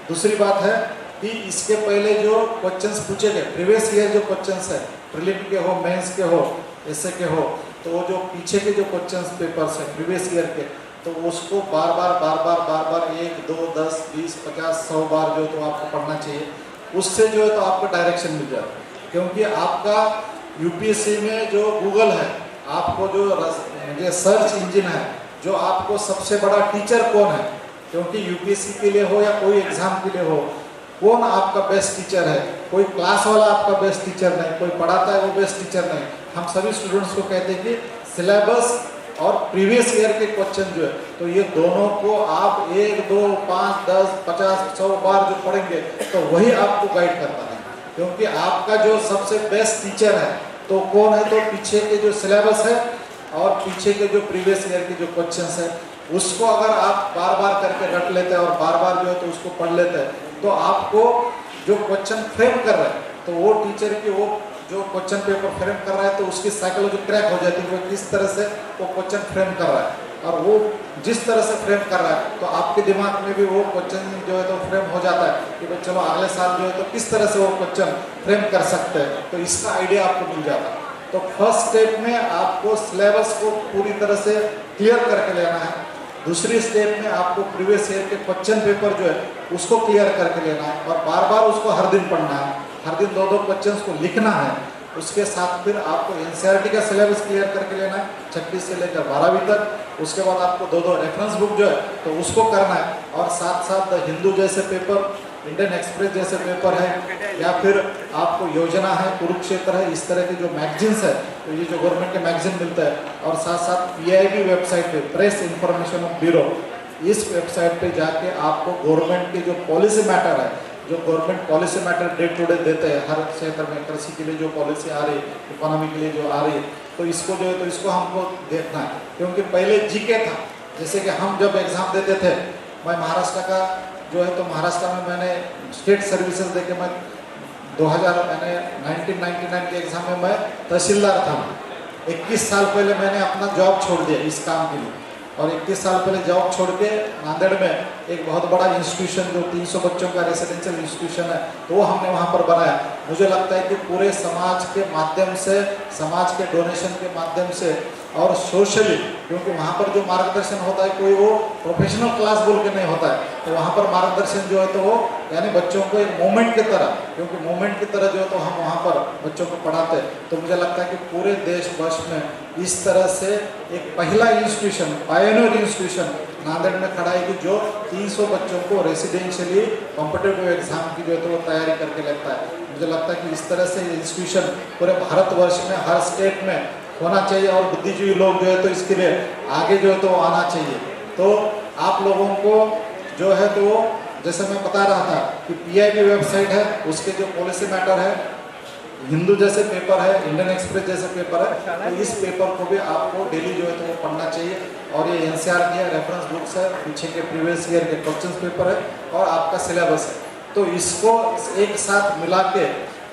दूसरी बात है कि इसके पहले जो क्वेश्चंस पूछे गए प्रीवियस ईयर जो क्वेश्चंस है, प्रीलिम के हो, मेंस के हो, एसए के हो, तो वो जो पीछे के जो क्वेश्चंस पेपर्स हैं प्रीवियस ईयर के, तो उसको बार बार 1, 2, 10, 20, 50, 100 बार जो तो आपको पढ़ना चाहिए। उससे जो है तो आपको डायरेक्शन मिल जाता है, क्योंकि आपका यूपीएससी में जो गूगल है, आपको जो सर्च इंजन है, जो आपको सबसे बड़ा टीचर कौन है, क्योंकि यूपीएससी के लिए हो या कोई एग्जाम के लिए हो, कौन आपका बेस्ट टीचर है? कोई क्लास वाला आपका बेस्ट टीचर नहीं, कोई पढ़ाता है वो बेस्ट टीचर नहीं। हम सभी स्टूडेंट्स को कहते हैं कि सिलेबस और प्रीवियस ईयर के क्वेश्चन जो है तो ये दोनों को आप 1, 2, 5, 10, 50, 100 बार जो पढ़ेंगे तो वही आपको गाइड करता है, क्योंकि आपका जो सबसे बेस्ट टीचर है तो कौन है, तो पीछे के जो सिलेबस है और पीछे के जो प्रीवियस ईयर के जो क्वेश्चंस है उसको अगर आप बार बार करके रट लेते हैं और बार बार जो है तो उसको पढ़ लेते हैं तो आपको जो क्वेश्चन फ्रेम कर रहे हैं तो वो टीचर की वो जो क्वेश्चन पेपर फ्रेम कर रहा है तो उसकी साइकोलॉजी क्रैक हो जाती है, वो किस तरह से वो क्वेश्चन फ्रेम कर रहा है और वो जिस तरह से फ्रेम कर रहा है तो आपके दिमाग में भी वो क्वेश्चन जो है तो फ्रेम हो जाता है कि भाई चलो अगले साल जो है तो किस तरह से वो क्वेश्चन फ्रेम कर सकते हैं, तो इसका आइडिया आपको मिल जाता है। तो फर्स्ट स्टेप में आपको सिलेबस को पूरी तरह से क्लियर करके लेना है। दूसरी स्टेप में आपको प्रीवियस ईयर के क्वेश्चन पेपर जो है उसको क्लियर करके लेना है और बार बार उसको हर दिन पढ़ना है, हर दिन 2 क्वेश्चंस को लिखना है। उसके साथ फिर आपको एनसीईआरटी का सिलेबस क्लियर करके लेना है 36 से लेकर 12वीं तक। उसके बाद आपको 2 रेफरेंस बुक जो है तो उसको करना है और साथ साथ हिंदू जैसे पेपर, इंडियन एक्सप्रेस जैसे पेपर है या फिर आपको योजना है, कुरुक्षेत्र है, इस तरह के जो मैगजीन्स है तो ये जो गवर्नमेंट के मैगजीन मिलता है और साथ साथ पीआईबी वेबसाइट पे, प्रेस इंफॉर्मेशन ब्यूरो, इस वेबसाइट पे जाके आपको गवर्नमेंट के जो पॉलिसी मैटर है, जो government policy matter day to day देते हैं हर क्षेत्र में, कृषि के लिए जो पॉलिसी आ रही है, इकोनॉमी के लिए जो आ रही है, तो इसको जो है तो इसको हमको देखना है। क्योंकि पहले जीके था, जैसे कि हम जब एग्ज़ाम देते थे, मैं महाराष्ट्र का जो है तो महाराष्ट्र में मैंने स्टेट सर्विसेज देके मैं 1999 के एग्ज़ाम में मैं तहसीलदार था। 21 साल पहले मैंने अपना जॉब छोड़ दिया इस काम के लिए और 21 साल पहले जॉब छोड़ के नांदेड़ में एक बहुत बड़ा इंस्टीट्यूशन जो 300 बच्चों का रेसिडेंशियल इंस्टीट्यूशन है तो वो हमने वहाँ पर बनाया। मुझे लगता है कि पूरे समाज के माध्यम से, समाज के डोनेशन के माध्यम से और सोशली, क्योंकि वहाँ पर जो मार्गदर्शन होता है कोई वो प्रोफेशनल क्लास बोल के नहीं होता है, तो वहाँ पर मार्गदर्शन जो है तो वो यानी बच्चों को एक मूवमेंट की तरह, क्योंकि मूवमेंट की तरह जो है तो हम वहाँ पर बच्चों को पढ़ाते हैं। तो मुझे लगता है कि पूरे देश वर्ष में इस तरह से एक पहला इंस्टीट्यूशन, पायनियर इंस्टीट्यूशन नांदेड़ में खड़ा है कि जो 300 बच्चों को रेसिडेंशियली कॉम्पिटिटिव एग्जाम की जो है तो वो तैयारी करके लेता है। मुझे लगता है कि इस तरह से इंस्टीट्यूशन पूरे भारतवर्ष में हर स्टेट में होना चाहिए और बुद्धिजीवी लोग जो है तो इसके लिए आगे जो है तो आना चाहिए। तो आप लोगों को जो है तो जैसे मैं बता रहा था कि पीआईबी वेबसाइट है, उसके जो पॉलिसी मैटर है, हिंदू जैसे पेपर है, इंडियन एक्सप्रेस जैसे पेपर है, तो इस पेपर को भी आपको डेली जो है तो वो पढ़ना चाहिए। और ये एनसीईआरटी है, रेफरेंस बुक्स है, पीछे के प्रीवियस ईयर के क्वेश्चन पेपर है और आपका सिलेबस है, तो इसको एक साथ मिला के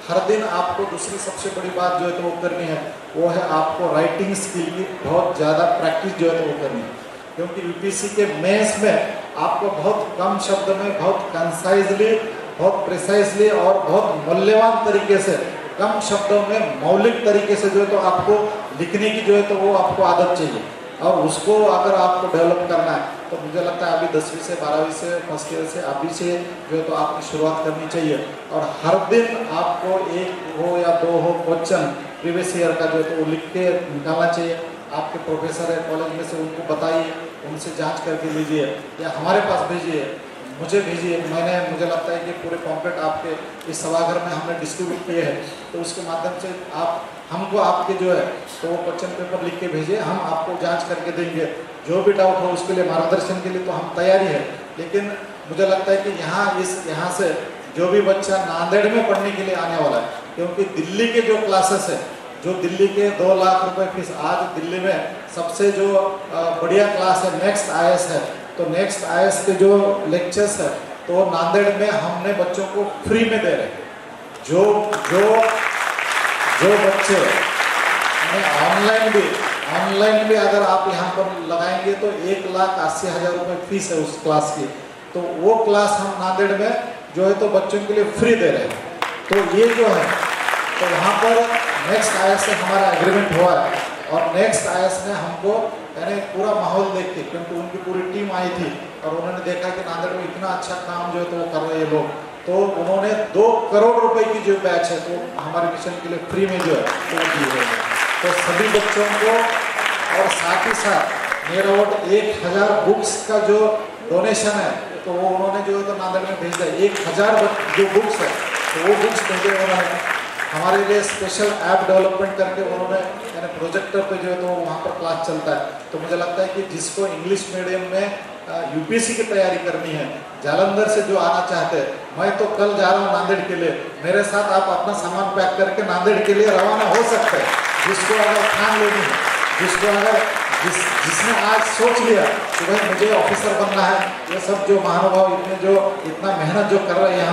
हर दिन आपको दूसरी सबसे बड़ी बात जो है तो वो करनी है, वो है आपको राइटिंग स्किल की बहुत ज़्यादा प्रैक्टिस जो है तो वो करनी है। क्योंकि यूपीएससी के मेंस में आपको बहुत कम शब्द में, बहुत कंसाइजली, बहुत प्रिसाइजली और बहुत मूल्यवान तरीके से, कम शब्दों में मौलिक तरीके से जो है तो आपको लिखने की जो है तो वो आपको आदत चाहिए और उसको अगर आपको डेवलप करना है तो मुझे लगता है अभी 10वीं से 12वीं से फर्स्ट ईयर से अभी से जो है तो आपकी शुरुआत करनी चाहिए। और हर दिन आपको 1 हो या 2 हो क्वेश्चन प्रीवियस ईयर का जो है तो वो लिख के निकालना चाहिए। आपके प्रोफेसर है कॉलेज में से, उनको बताइए, उनसे जांच करके लीजिए या हमारे पास भेजिए, मुझे भेजिए। मुझे लगता है कि पूरे पॉम्पलेट आपके इस सभागार में हमने डिस्ट्रीब्यूट किए हैं, तो उसके माध्यम से आप हमको आपके जो है तो वो क्वेश्चन पेपर लिख के भेजिए, हम आपको जांच करके देंगे। जो भी डाउट हो उसके लिए मार्गदर्शन के लिए तो हम तैयारी है। लेकिन मुझे लगता है कि यहाँ से जो भी बच्चा नांदेड़ में पढ़ने के लिए आने वाला है, क्योंकि दिल्ली के जो क्लासेस है, जो दिल्ली के 2 लाख रुपए फीस, आज दिल्ली में सबसे जो बढ़िया क्लास है नेक्स्ट आईएएस है, तो नेक्स्ट आईएएस के जो लेक्चर्स है तो नांदेड़ में हमने बच्चों को फ्री में दे रहे हैं। जो जो जो बच्चे ऑनलाइन भी अगर आप यहाँ पर लगाएंगे तो 1,80,000 रुपये फीस है उस क्लास की, तो वो क्लास हम नांदेड़ में जो है तो बच्चों के लिए फ्री दे रहे हैं। तो ये जो है तो वहाँ पर नेक्स्ट आईएएस से हमारा एग्रीमेंट हुआ है, और नेक्स्ट आईएएस ने हमको यानी पूरा माहौल देख के, क्योंकि उनकी पूरी टीम आई थी और उन्होंने देखा कि नांदेड़ में इतना अच्छा काम जो है तो वो कर रहे हैं लोग, तो उन्होंने 2 करोड़ रुपए की जो बैच है तो हमारे मिशन के लिए फ्री में जो है वो दी गई है। तो सभी बच्चों को, और साथ ही साथ मेरा वोट 1000 बुक्स का जो डोनेशन है तो वो उन्होंने जो है तो नांदेड़ में भेज दिया। 1000 जो बुक्स है तो वो बुक्स भेजे उन्होंने। हमारे लिए स्पेशल ऐप डेवलपमेंट करके उन्होंने, यानी प्रोजेक्टर पे जो है तो वहाँ पर क्लास चलता है। तो मुझे लगता है कि जिसको इंग्लिश मीडियम में यूपीएससी की तैयारी करनी है, जालंधर से जो आना चाहते हैं, मैं तो कल जा रहा हूँ नांदेड़ के लिए, मेरे साथ आप अपना सामान पैक करके नांदेड़ के लिए रवाना हो सकते हैं। जिसको अगर ठान लेनी है, जिसको अगर जिसने आज सोच लिया कि भाई मुझे ऑफिसर बनना है, ये सब जो महानुभाव इतना मेहनत जो कर रहे हैं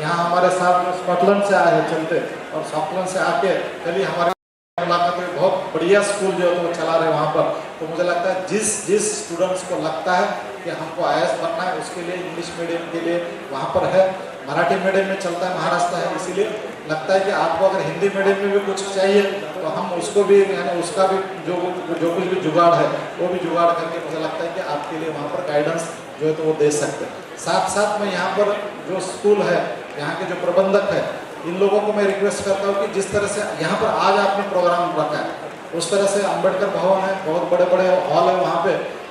यहाँ हमारे साथ जो स्कॉटलैंड से आए हैं चलते, और स्कॉटलैंड से आके कल हमारे मुलाकात में बहुत बढ़िया स्कूल जो है वो चला रहे वहाँ पर। तो मुझे लगता है जिस स्टूडेंट्स को लगता है कि हमको आईएएस बनना है, उसके लिए इंग्लिश मीडियम के लिए वहाँ पर है, मराठी मीडियम में चलता है, महाराष्ट्र है, इसीलिए लगता है कि आपको अगर हिंदी मीडियम में भी कुछ चाहिए तो हम उसको भी, यानी उसका भी जो कुछ भी जुगाड़ है वो भी जुगाड़ करके मुझे लगता है कि आपके लिए वहाँ पर गाइडेंस जो है तो वो दे सकते हैं। साथ साथ में यहाँ पर जो स्कूल है, यहाँ के जो प्रबंधक है, इन लोगों को मैं रिक्वेस्ट करता हूँ कि जिस तरह से यहाँ पर आज आपने प्रोग्राम रखा है, उस तरह से अम्बेडकर भवन है, बहुत बड़े बड़े हॉल है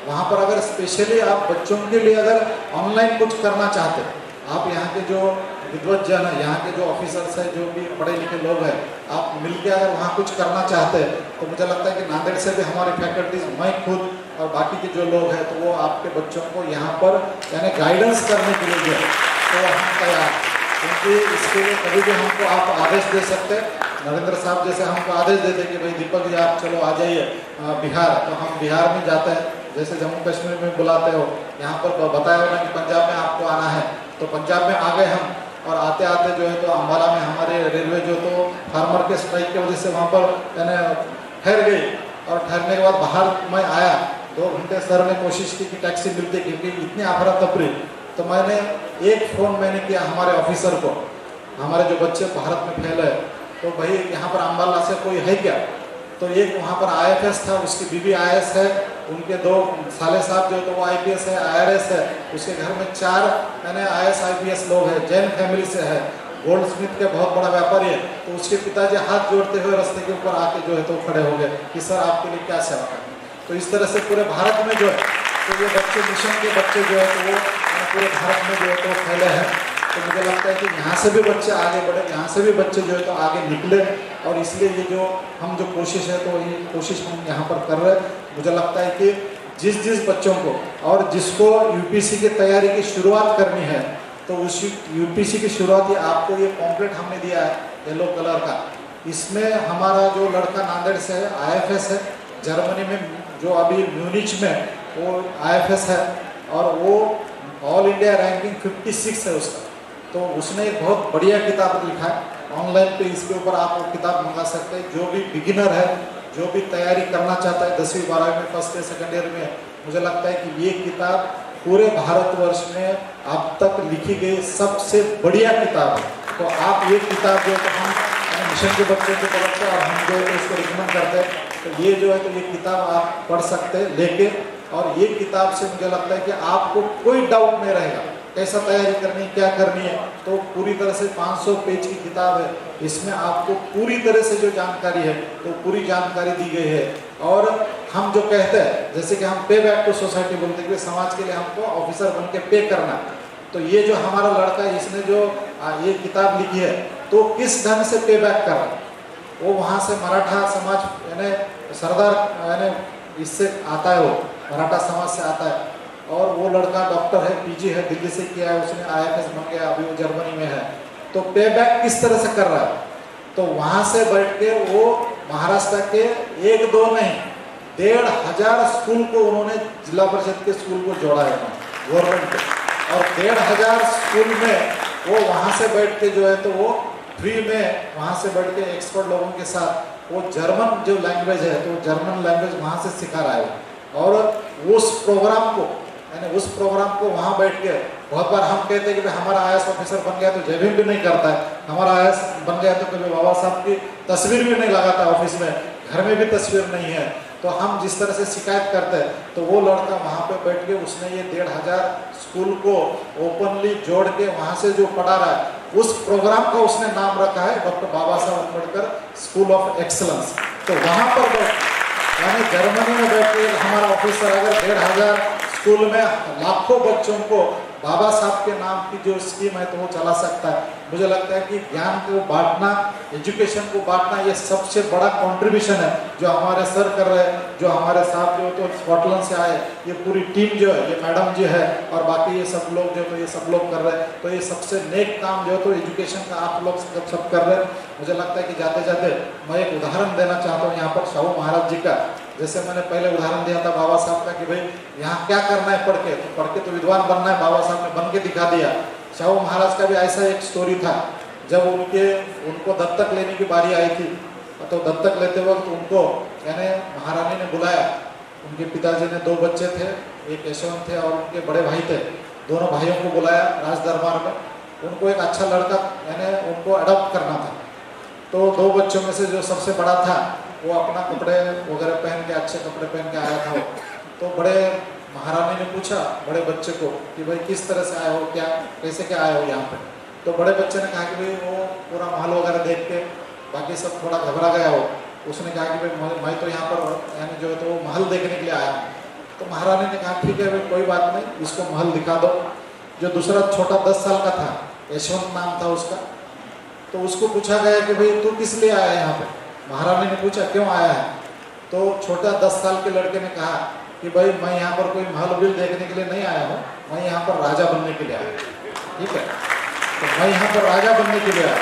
वहाँ पर अगर स्पेशली आप बच्चों के लिए अगर ऑनलाइन कुछ करना चाहते हैं, आप यहाँ के जो विद्वज्जन है, यहाँ के जो ऑफिसर्स हैं, जो भी पढ़े लिखे लोग हैं, आप मिलके अगर वहाँ कुछ करना चाहते हैं तो मुझे लगता है कि नांदेड़ से भी हमारे फैकल्टीज, मैं खुद और बाकी के जो लोग हैं, तो वो आपके बच्चों को यहाँ पर यानी गाइडेंस करने के लिए जो है तो हम तैयार, क्योंकि इसके लिए कभी भी हमको आप आदेश दे सकते हैं। नरेंद्र साहब जैसे हमको आदेश देते कि भाई दीपक जी आप चलो आ जाइए बिहार, तो हम बिहार में जाते हैं। जैसे जम्मू कश्मीर में बुलाते हो, यहाँ पर बताया होना कि पंजाब में आपको आना है, तो पंजाब में आ गए हम, और आते आते जो है तो अम्बाला में हमारे रेलवे जो तो फार्मर के स्ट्राइक की वजह से वहाँ पर यानी ठहर गई, और ठहरने के बाद बाहर मैं आया 2 घंटे सर ने कोशिश की कि टैक्सी मिलती, क्योंकि इतनी अफरा तफरी। तो मैंने एक फ़ोन किया हमारे ऑफिसर को, हमारे जो बच्चे भारत में फैले, तो भाई यहाँ पर अम्बाला से कोई है क्या? तो एक वहाँ पर आईएफएस था, उसकी बीवी आईएएस है, उनके 2 साले साहब जो तो वो आईपीएस है, आईआरएस है, उसके घर में 4 यानी आईएएस आईपीएस लोग हैं, जैन फैमिली से है, गोल्ड स्मिथ के बहुत बड़ा व्यापारी है। तो उसके पिताजी हाथ जोड़ते हुए रास्ते के ऊपर आके जो है तो खड़े हो गए कि सर आपके लिए क्या सेवा करें। तो इस तरह से पूरे भारत में जो है तो ये बच्चे, मिशन के बच्चे जो है तो वो पूरे भारत में जो है तो फैले हैं। तो मुझे लगता है कि यहाँ से भी बच्चे आगे बढ़े, यहाँ से भी बच्चे जो है तो आगे निकले, और इसलिए ये जो हम जो कोशिश है तो ये कोशिश हम यहाँ पर कर रहे हैं। मुझे लगता है कि जिस बच्चों को और जिसको यूपीएससी की तैयारी की शुरुआत करनी है, तो उस यूपीएससी की शुरुआत आपको ये पॉम्पलेट हमने दिया है येलो कलर का। इसमें हमारा जो लड़का नांदेड़ से है, आईएफएस है, जर्मनी में जो अभी म्यूनिच में वो आईएफएस है, और वो ऑल इंडिया रैंकिंग 56 है उसका। तो उसने एक बहुत बढ़िया किताब लिखा है, ऑनलाइन पे इसके ऊपर आप वो किताब मंगा सकते हैं। जो भी बिगिनर है, जो भी तैयारी करना चाहता है 10वीं 12वीं में, फर्स्ट ईयर सेकेंड ईयर में, मुझे लगता है कि ये किताब पूरे भारतवर्ष में अब तक लिखी गई सबसे बढ़िया किताब है। तो आप ये किताब जो है तो हम मिशन के बच्चों की तरफ से और हम जो है तो इसको रिकमेंड करते हैं, तो ये जो है तो ये किताब आप पढ़ सकते हैं लेके, और ये किताब से मुझे लगता है कि आपको कोई डाउट नहीं रहेगा कैसा तैयारी करनी है, क्या करनी है। तो पूरी तरह से 500 पेज की किताब है, इसमें आपको पूरी तरह से जो जानकारी है तो पूरी जानकारी दी गई है। और हम जो कहते हैं, जैसे कि हम पे बैक टू सोसाइटी बोलते हैं कि समाज के लिए हमको ऑफिसर बन के पे करना, तो ये जो हमारा लड़का है, इसने जो ये किताब लिखी है, तो किस ढंग से पे बैक कर रहा है। वो वहाँ से मराठा समाज यानी सरदार यानी इससे आता है, वो मराठा समाज से आता है, और वो लड़का डॉक्टर है, पीजी है, दिल्ली से किया है, उसने IFS बन गया, अभी वो जर्मनी में है। तो पे बैक किस तरह से कर रहा है, तो वहाँ से बैठ के वो महाराष्ट्र के 1-2 नहीं 1,500 स्कूल को उन्होंने जिला परिषद के स्कूल को जोड़ा है गवर्नमेंट को, और 1,500 स्कूल में वो वहाँ से बैठ के जो है तो वो फ्री में वहाँ से बैठ के एक्सपर्ट लोगों के साथ वो जर्मन जो लैंग्वेज है तो जर्मन लैंग्वेज वहाँ से सिखा रहा है। और उस प्रोग्राम को यानी उस प्रोग्राम को वहाँ बैठ के बहुत बार हम कहते हैं कि भाई हमारा IAS ऑफिसर बन गया तो जय भीम भी नहीं करता है, हमारा IAS बन गया तो कभी बाबा साहब की तस्वीर भी नहीं लगाता ऑफिस में, घर में भी तस्वीर नहीं है। तो हम जिस तरह से शिकायत करते हैं, तो वो लड़का वहाँ पे बैठ के उसने ये 1,500 स्कूल को ओपनली जोड़ के वहाँ से जो पढ़ा रहा है, उस प्रोग्राम का उसने नाम रखा है doctor Baba Saheb Ambedkar school of excellence. तो वहाँ पर यानी जर्मनी में बैठ के हमारा ऑफिसर अगर 1,500 स्कूल में लाखों बच्चों को बाबा साहब के नाम की जो स्कीम है तो वो चला सकता है। मुझे लगता है कि ज्ञान को बांटना, एजुकेशन को बांटना, ये सबसे बड़ा कंट्रीब्यूशन है जो हमारे सर कर रहे हैं, जो हमारे साथ जो तो स्कॉटलैंड से आए, ये पूरी टीम जो है, ये मैडम जी है और बाकी ये सब लोग जो तो ये सब लोग कर रहे हैं। तो ये सबसे नेक काम जो तो एजुकेशन का आप लोग सब कर रहे हैं। मुझे लगता है कि जाते जाते मैं एक उदाहरण देना चाहता हूँ यहाँ पर शाहू महाराज जी का। जैसे मैंने पहले उदाहरण दिया था बाबा साहब का कि भाई यहाँ क्या करना है पढ़ के तो विद्वान बनना है, बाबा साहब ने बन के दिखा दिया। शाहू महाराज का भी ऐसा एक स्टोरी था, जब उनको दत्तक लेने की बारी आई थी, तो दत्तक लेते वक्त उनको यानी महारानी ने बुलाया। उनके पिताजी ने 2 बच्चे थे, एक यशवंत थे और उनके बड़े भाई थे, दोनों भाइयों को बुलाया राज दरबार में। उनको एक अच्छा लड़का यानी उनको अडॉप्ट करना था। तो 2 बच्चों में से जो सबसे बड़ा था वो अपना कपड़े वगैरह पहन के, अच्छे कपड़े पहन के आया था वो। तो बड़े महारानी ने पूछा बड़े बच्चे को कि भाई किस तरह से आए हो, क्या कैसे क्या आए हो यहाँ पे। तो बड़े बच्चे ने कहा कि भाई वो पूरा महल वगैरह देख के बाकी सब थोड़ा घबरा गया हो। उसने कहा कि भाई मैं तो यहाँ पर यानी जो है तो वो महल देखने के लिए आया हूँ। तो महारानी ने कहा ठीक है भाई कोई बात नहीं, इसको महल दिखा दो। जो दूसरा छोटा 10 साल का था, यशवंत नाम था उसका, तो उसको पूछा गया कि भाई तू किस लिए आया है यहाँ पे। महारानी ने पूछा क्यों आया है। तो छोटा 10 साल के लड़के ने कहा कि भाई मैं यहाँ पर कोई महल बिल देखने के लिए नहीं आया हूँ, मैं यहाँ पर राजा बनने के लिए आया। ठीक है, तो मैं यहाँ पर राजा बनने के लिए आया।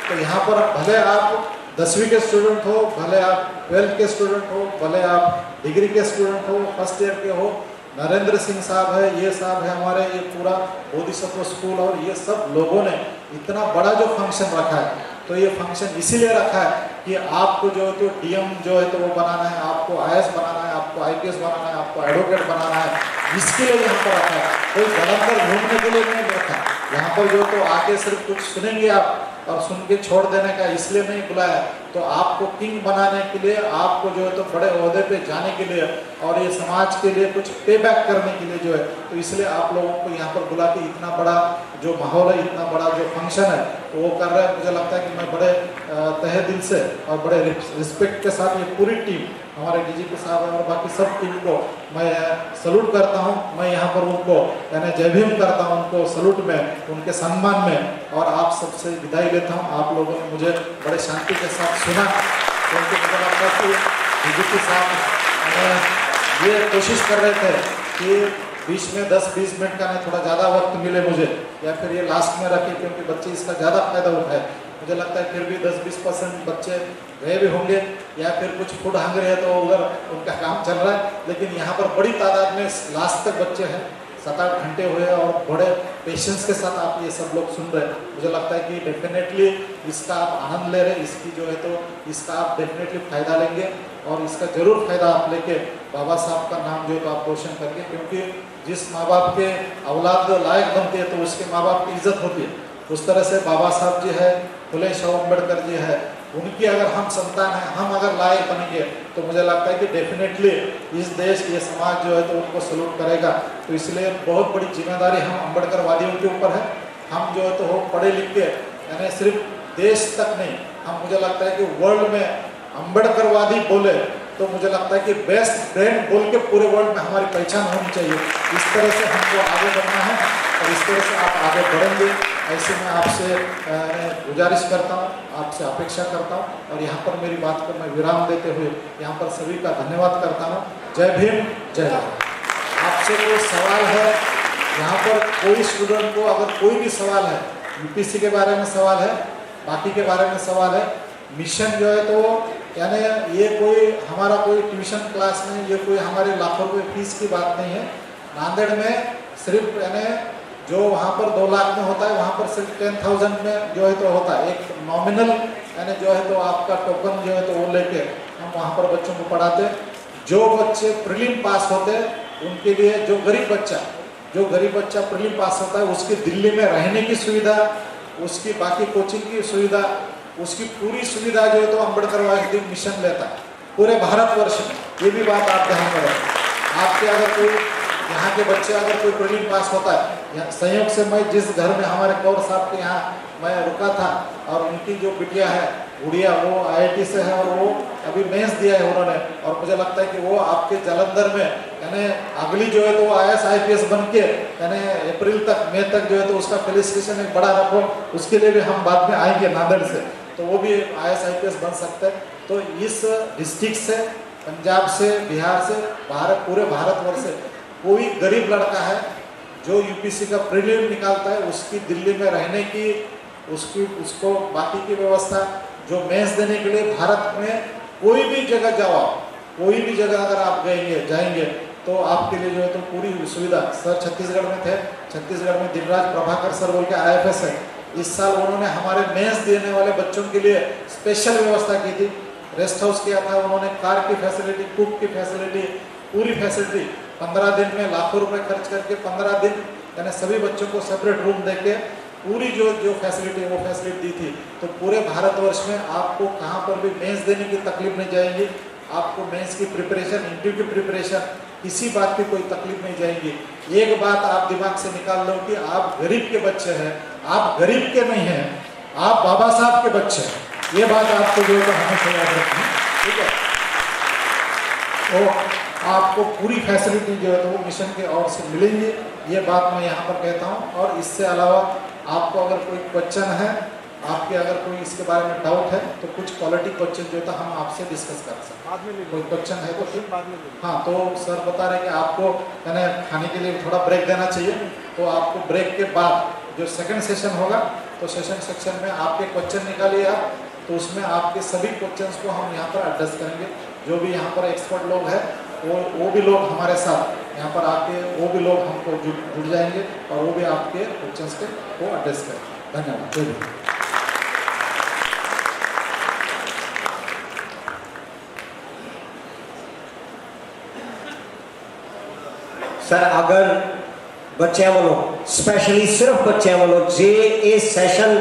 तो यहाँ पर भले आप 10वीं के स्टूडेंट हो, भले आप 12th के स्टूडेंट हो, भले आप डिग्री के स्टूडेंट हो, फर्स्ट ईयर के हो, नरेंद्र सिंह साहब है, ये साहब है हमारे, ये पूरा बोधिसत्व स्कूल और ये सब लोगों ने इतना बड़ा जो फंक्शन रखा है। तो ये फंक्शन इसीलिए रखा है कि आपको जो है तो DM जो है तो वो बनाना है, आपको IAS बनाना है, आपको IPS बनाना है, आपको एडवोकेट बनाना है। इसके लिए यहाँ पर रखा है, कोई जलंधर घूमने के लिए नहीं रखा। यहाँ पर जो तो आके सिर्फ कुछ सुनेंगे आप और सुन के छोड़ देने का इसलिए नहीं बुलाया। तो आपको किंग बनाने के लिए, आपको जो है तो बड़े ओहदे पे जाने के लिए और ये समाज के लिए कुछ पे बैक करने के लिए जो है तो इसलिए आप लोगों को यहाँ पर बुला के इतना बड़ा जो माहौल है, इतना बड़ा जो फंक्शन है वो कर रहे हैं। मुझे लगता है कि मैं बड़े तहे दिल से और बड़े रिस्पेक्ट के साथ ये पूरी टीम, हमारे DGP साहब और बाकी सब टीम को मैं सलूट करता हूँ। मैं यहाँ पर उनको यानी जय भीम करता हूँ, उनको सलूट में, उनके सम्मान में, और आप सबसे विदाई लेता हूँ। आप लोगों ने मुझे बड़े शांति के साथ सुना, क्योंकि मुझे लगता है कि DGP साहब ये कोशिश कर रहे थे कि बीच में 10-20 मिनट का नहीं, थोड़ा ज़्यादा वक्त मिले मुझे, या फिर ये लास्ट में रखे क्योंकि बच्चे इसका ज़्यादा फायदा उठाए। मुझे लगता है फिर भी 10-20% बच्चे गए भी होंगे या फिर कुछ फूड हंग्री है तो उधर उनका काम चल रहा है। लेकिन यहाँ पर बड़ी तादाद में लास्ट तक बच्चे हैं, 7-8 घंटे हुए और बड़े पेशेंस के साथ आप ये सब लोग सुन रहे हैं। मुझे लगता है कि डेफिनेटली इसका आप आनंद ले रहे हैं, इसकी जो है तो इसका आप डेफिनेटली फ़ायदा लेंगे और इसका ज़रूर फ़ायदा आप लेके बाबा साहब का नाम जो है तो आप रोशन करेंगे। क्योंकि जिस माँ बाप के औलाद लायक बनती है तो उसके माँ बाप की इज्जत होती है। उस तरह से बाबा साहब जी है, फुले शाहू अम्बेडकर जी है, उनकी अगर हम संतान हैं, हम अगर लायक बनेंगे तो मुझे लगता है कि डेफिनेटली इस देश, ये समाज जो है तो उनको सलूट करेगा। तो इसलिए बहुत बड़ी जिम्मेदारी हम अम्बेडकर वादियों के ऊपर है। हम जो है तो हो पढ़े लिख के यानी सिर्फ देश तक नहीं, हम मुझे लगता है कि वर्ल्ड में अम्बेडकरवादी बोले तो मुझे लगता है कि बेस्ट ब्रांड बोल के पूरे वर्ल्ड में हमारी पहचान होनी चाहिए। इस तरह से हमको आगे बढ़ना है और इस तरह से आप आगे बढ़ेंगे, ऐसे मैं आपसे गुजारिश करता हूँ, आपसे अपेक्षा करता हूँ और यहाँ पर मेरी बात को मैं विराम देते हुए यहाँ पर सभी का धन्यवाद करता हूँ। जय भीम, जय भारत। आपसे कोई सवाल है यहाँ पर, कोई स्टूडेंट को अगर कोई भी सवाल है, यूपीएससी के बारे में सवाल है, बाकी के बारे में सवाल है, मिशन जो है तो यानी ये कोई हमारा कोई ट्यूशन क्लास नहीं, ये कोई हमारे लाखों रुपये फीस की बात नहीं है। नांदेड़ में सिर्फ यानी जो वहाँ पर 2 लाख में होता है, वहाँ पर सिर्फ 10,000 में जो है तो होता है। एक नॉमिनल यानी जो है तो आपका टोकन जो है तो वो लेके हम वहाँ पर बच्चों को पढ़ाते। जो बच्चे प्रीलिम पास होते उनके लिए, जो गरीब बच्चा प्रीलिम पास होता है उसकी दिल्ली में रहने की सुविधा, उसकी बाकी कोचिंग की सुविधा, उसकी पूरी सुविधा जो है तो अम्बेडकर वासुदेव मिशन लेता है पूरे भारतवर्ष में। ये भी बात आप ध्यान में रखें। आपके अगर कोई यहाँ के बच्चे अगर कोई प्रीलिम पास होता है, संयोग से मैं जिस घर में हमारे कौर साहब के यहाँ मैं रुका था और उनकी जो बिटिया है गुड़िया, वो IIT से है और वो अभी मेंस दिया है उन्होंने, और मुझे लगता है कि वो आपके जालंधर में यानी अगली जो है तो वो IAS IPS बन के यानी अप्रैल तक, मई तक जो है तो उसका फेलिसिटेशन एक बड़ा रखो, उसके लिए भी हम बाद में आएंगे नांदेड़ से, तो वो भी IAS IPS बन सकते हैं। तो इस डिस्ट्रिक्ट से, पंजाब से, बिहार से, पूरे भारतवर्ष से कोई गरीब लड़का है जो यूपीएससी का प्रीलिम निकालता है, उसकी दिल्ली में रहने की, उसको बाकी की व्यवस्था, जो मेंस देने के लिए भारत में कोई भी जगह जाओ, कोई भी जगह अगर आप जाएंगे तो आपके लिए जो है तो पूरी सुविधा। सर छत्तीसगढ़ में थे, छत्तीसगढ़ में दिनराज प्रभाकर सर बोल के IFS है, इस साल उन्होंने हमारे मेंस देने वाले बच्चों के लिए स्पेशल व्यवस्था की थी। रेस्ट हाउस किया था उन्होंने, कार की फैसिलिटी, कुक की फैसिलिटी, पूरी फैसिलिटी 15 दिन में लाखों रुपए खर्च करके 15 दिन यानी सभी बच्चों को सेपरेट रूम देके पूरी जो फैसिलिटी वो फैसिलिटी दी थी। तो पूरे भारतवर्ष में आपको कहाँ पर भी मेंस देने की तकलीफ नहीं जाएगी, आपको मेंस की प्रिपरेशन, इंटरव्यू की प्रिपरेशन, किसी बात की कोई तकलीफ नहीं जाएगी। एक बात आप दिमाग से निकाल लो कि आप गरीब के बच्चे हैं, आप गरीब के नहीं हैं, आप बाबा साहब के बच्चे हैं। ये बात आपको जो है हमेशा याद रखनी, ठीक है। तो आपको पूरी फैसिलिटी जो है तो वो मिशन के ओर से मिलेंगी, ये बात मैं यहाँ पर कहता हूँ। और इससे अलावा आपको अगर कोई क्वेश्चन है, आपके अगर कोई इसके बारे में डाउट है तो कुछ क्वालिटी क्वेश्चन जो था हम आपसे डिस्कस कर सकते हैं। कोई क्वेश्चन है तो फिर हाँ, तो सर बता रहे कि आपको यानी खाने के लिए थोड़ा ब्रेक देना चाहिए, तो आपको ब्रेक के बाद जो सेकंड सेशन होगा तो सेक्शन में आपके क्वेश्चन निकालिए आप, तो उसमें आपके सभी क्वेश्चंस को हम यहाँ पर एड्रेस करेंगे। जो भी यहाँ पर एक्सपर्ट लोग हैं वो भी लोग हमारे साथ यहाँ पर आके वो भी लोग हमको जुड़ जाएंगे और वो भी आपके क्वेश्चंस को एड्रेस करेंगे। धन्यवाद। जय हिंद। सर अगर बच्चों वालों स्पैशली सिर्फ बच्चों वालों जे ये सैशन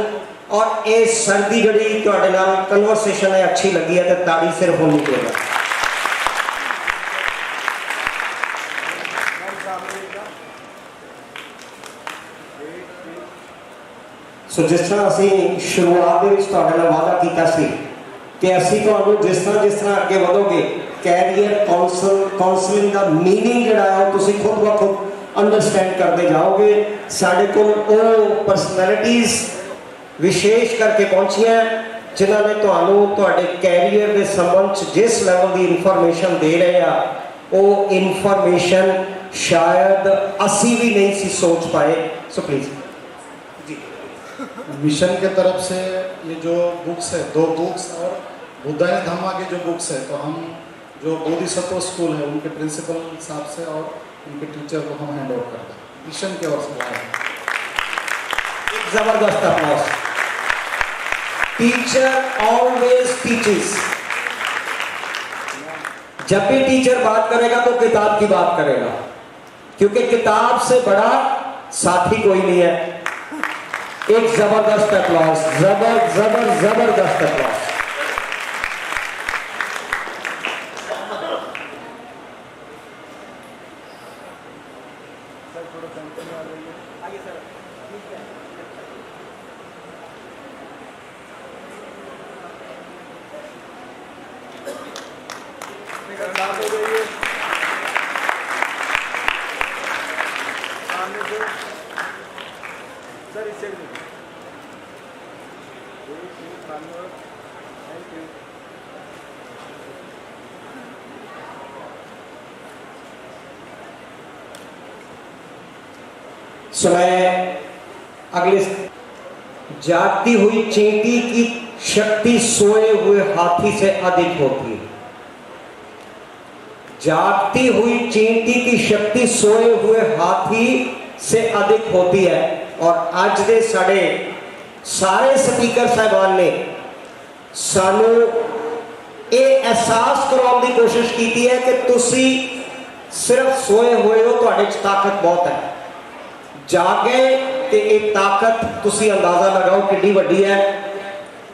और ये सर्दी जी कन्वर्सेशन है अच्छी लगी है तो ताड़ी सिर्फ होनी चाहिए। सो जिस तरह असी शुरुआत वादा किया कि असी तो जिस तरह अगे बढ़ोगे कैरियर काउंसलिंग का मीनिंग जोड़ा है तुम खुद ब खुद अंडरस्टैंड करते जाओगे। साढ़े को परसनैलिटीज विशेष करके पहुंचिया जिन्होंने तुहाडे कैरियर के संबंध जिस लेवल की इन्फॉर्मेशन दे रहे हैं वो इन्फॉर्मेशन शायद असी भी नहीं सी सोच पाए। सो प्लीज मिशन के तरफ से ये जो बुक्स है, 2 बुक्स और बुद्धायन धम्मा के जो बुक्स है, तो हम जो बोधिसत्व स्कूल है उनके प्रिंसिपल साहब से और उनके टीचर को हम हैंड ओवर करते हैं। मिशन की ओर से जबरदस्त अप्लॉज। Teacher always teaches. जब भी टीचर बात करेगा तो किताब की बात करेगा, क्योंकि किताब से बड़ा साथी कोई नहीं है। एक जबरदस्त अप्लॉज, जबरदस्त अप्लॉज। सो मैं अगले जागती हुई चींटी की शक्ति सोए हुए हाथी से अधिक होती है। जागती हुई चींटी की शक्ति सोए हुए हाथी से अधिक होती है। और आज दे साढ़े सारे स्पीकर साहबान ने सानू ये एहसास करवाने की कोशिश की है कि तुसी सिर्फ सोए हुए हो, तुहाडे च ताकत बहुत है। जागे ते एक ताकत तुसी अंदाजा लगाओ कितनी वड्डी है।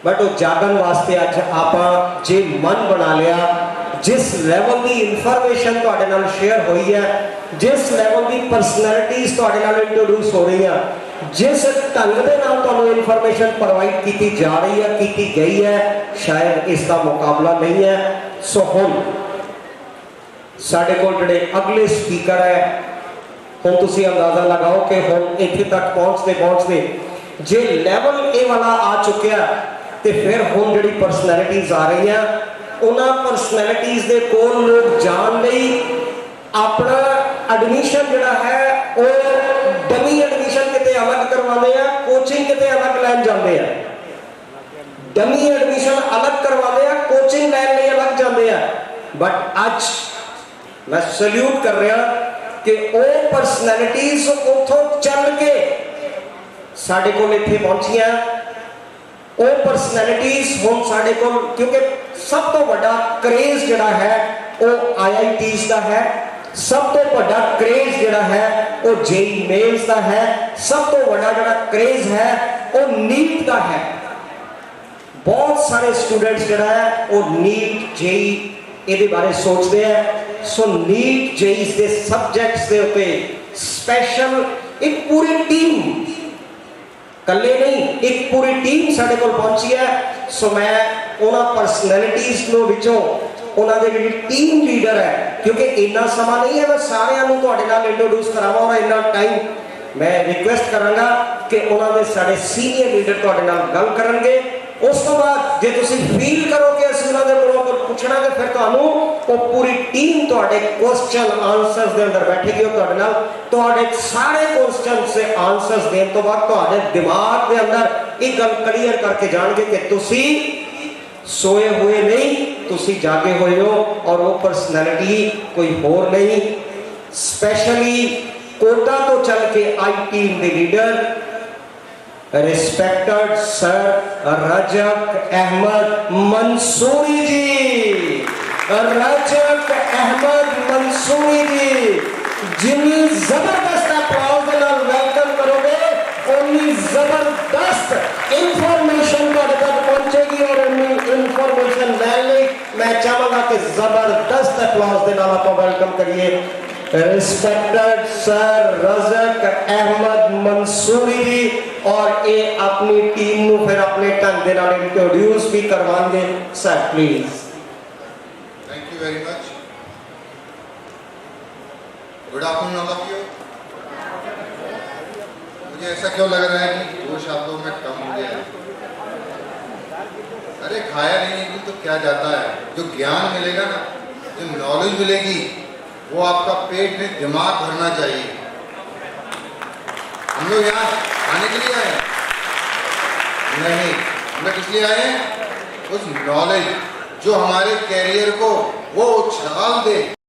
बट वो जागन वास्ते अज आपां जे मन बना लिया, जिस लेवल की इनफॉर्मेशन तुहाडे नाल शेयर हुई है, जिस लेवल की पर्सनैलिटीज तुहाडे नाल इंट्रोड्यूस हो रही है, जिस ढंग दे नाल तुहानू इनफॉर्मेशन प्रोवाइड की जा रही है, की गई है, शायद इसका मुकाबला नहीं है। सो हुण साडे कोल जिहड़े अगले स्पीकर है, हुण तुसीं अंदाजा लगाओ कि हुण इत्थे तक पहुंचते पहुंचते जे लैवल ए वाला आ चुकिया ते फिर हुण जिहड़ी पर्सनैलिटीज आ रही हैं, उन्हां पर्सनैलिटीज दे कोल लोग जान लई अपना एडमिशन जिहड़ा है वो डमी एडमिशन किते अलग करवाते हैं, कोचिंग किते अलग लैन जाते हैं। डमी एडमिशन अलग करवाते हैं, कोचिंग लैन लई अलग जाते हैं। बट अज मैं सल्यूट कर रहा कि वो पर्सनैलिटीज उथों चल के साडे कोल इत्थे पहुंचियां। वो पर्सनैलिटीज हुण साडे कोल, क्योंकि सब तो बड़ा क्रेज जिहड़ा है वो IITs का है, सब तो बड़ा क्रेज जिहड़ा है वो JEE मेन्स का है, सब तो बड़ा जिहड़ा क्रेज है वो नीट का है। बहुत सारे स्टूडेंट्स जिहड़ा है वो नीट JEE ਇਹਦੇ ਬਾਰੇ ਸੋਚਦੇ ਆ। सो नीट JEE ਦੇ ਸਬਜੈਕਟਸ ਦੇ ਉੱਤੇ ਸਪੈਸ਼ਲ ਇੱਕ ਪੂਰੀ ਟੀਮ, ਕੱਲੇ ਨਹੀਂ ਇੱਕ ਪੂਰੀ ਟੀਮ ਸਾਡੇ ਕੋਲ ਪਹੁੰਚੀ ਹੈ। ਸੋ ਮੈਂ ਉਹਨਾਂ ਪਰਸਨੈਲਿਟੀਜ਼ ਨੂੰ ਵਿੱਚੋਂ ਉਹਨਾਂ ਦੇ ਜਿਹੜੀ ਟੀਮ ਲੀਡਰ ਹੈ, ਕਿਉਂਕਿ ਇੰਨਾ ਸਮਾਂ ਨਹੀਂ ਹੈ ਮੈਂ ਸਾਰਿਆਂ ਨੂੰ ਤੁਹਾਡੇ ਨਾਲ ਇੰਟਰੋਡਿਊਸ ਕਰਾਵਾਂ ਔਰ ਇੰਨਾ ਟਾਈਮ मैं रिक्वेस्ट करांगा कि उन्होंने साढ़े सीनियर लीडर तुहाडे नाल गल करनगे। उस तो बाद जे तुसीं फील करो कि असीं उन्हां दे कोलों कुछ पुछना ते फिर तुहानूं वो पूरी टीम तुहाडे क्वेश्चन आंसर्स दे अंदर बैठेगी और तुहाडे नाल तुहाडे सारे क्वेश्चन से आंसर्स देण तो बाद तुहाडे दिमाग दे अंदर एक गल क्लियर करके जाणगे कि तुसीं सोए हुए नहीं, तुसीं जागे हुए हो और वो पर्सनैलिटी कोई होर नहीं। स्पेशली कोटा तो चल के आई टीम के leader respected sir Razak Ahmed Mansoori ji, Razak Ahmed Mansoori ji, जिन्नी जबरदस्त अप्लाउज के नाल वेलकम करोगे उन्नी जबरदस्त इंफॉर्मेशन तुहाडे तक पहुंचेगी और उन्नी इंफॉर्मेशन लैने मैं चाहांगा कि जबरदस्त अप्लाउज के नाल आप वेलकम करिए रिस्पेक्टेड सर रजक अहमद मंसूरी जी। और ये अपनी टीम नु फिर अपने ढंग दे नाल इंट्रोड्यूस भी करवाएंगे। Sir please. Thank you very much. Good afternoon all of you. मुझे ऐसा क्यों लग रहा है कि 2 शब्दों में कम हो गया? अरे खाया नहीं तो क्या जाता है। जो ज्ञान मिलेगा ना, जो नॉलेज मिलेगी, वो आपका पेट में दिमाग भरना चाहिए। हम लोग यहाँ खाने के लिए आए नहीं, हम लोग किस लिए आए हैं? उस नॉलेज जो हमारे कैरियर को वो उछाल दे।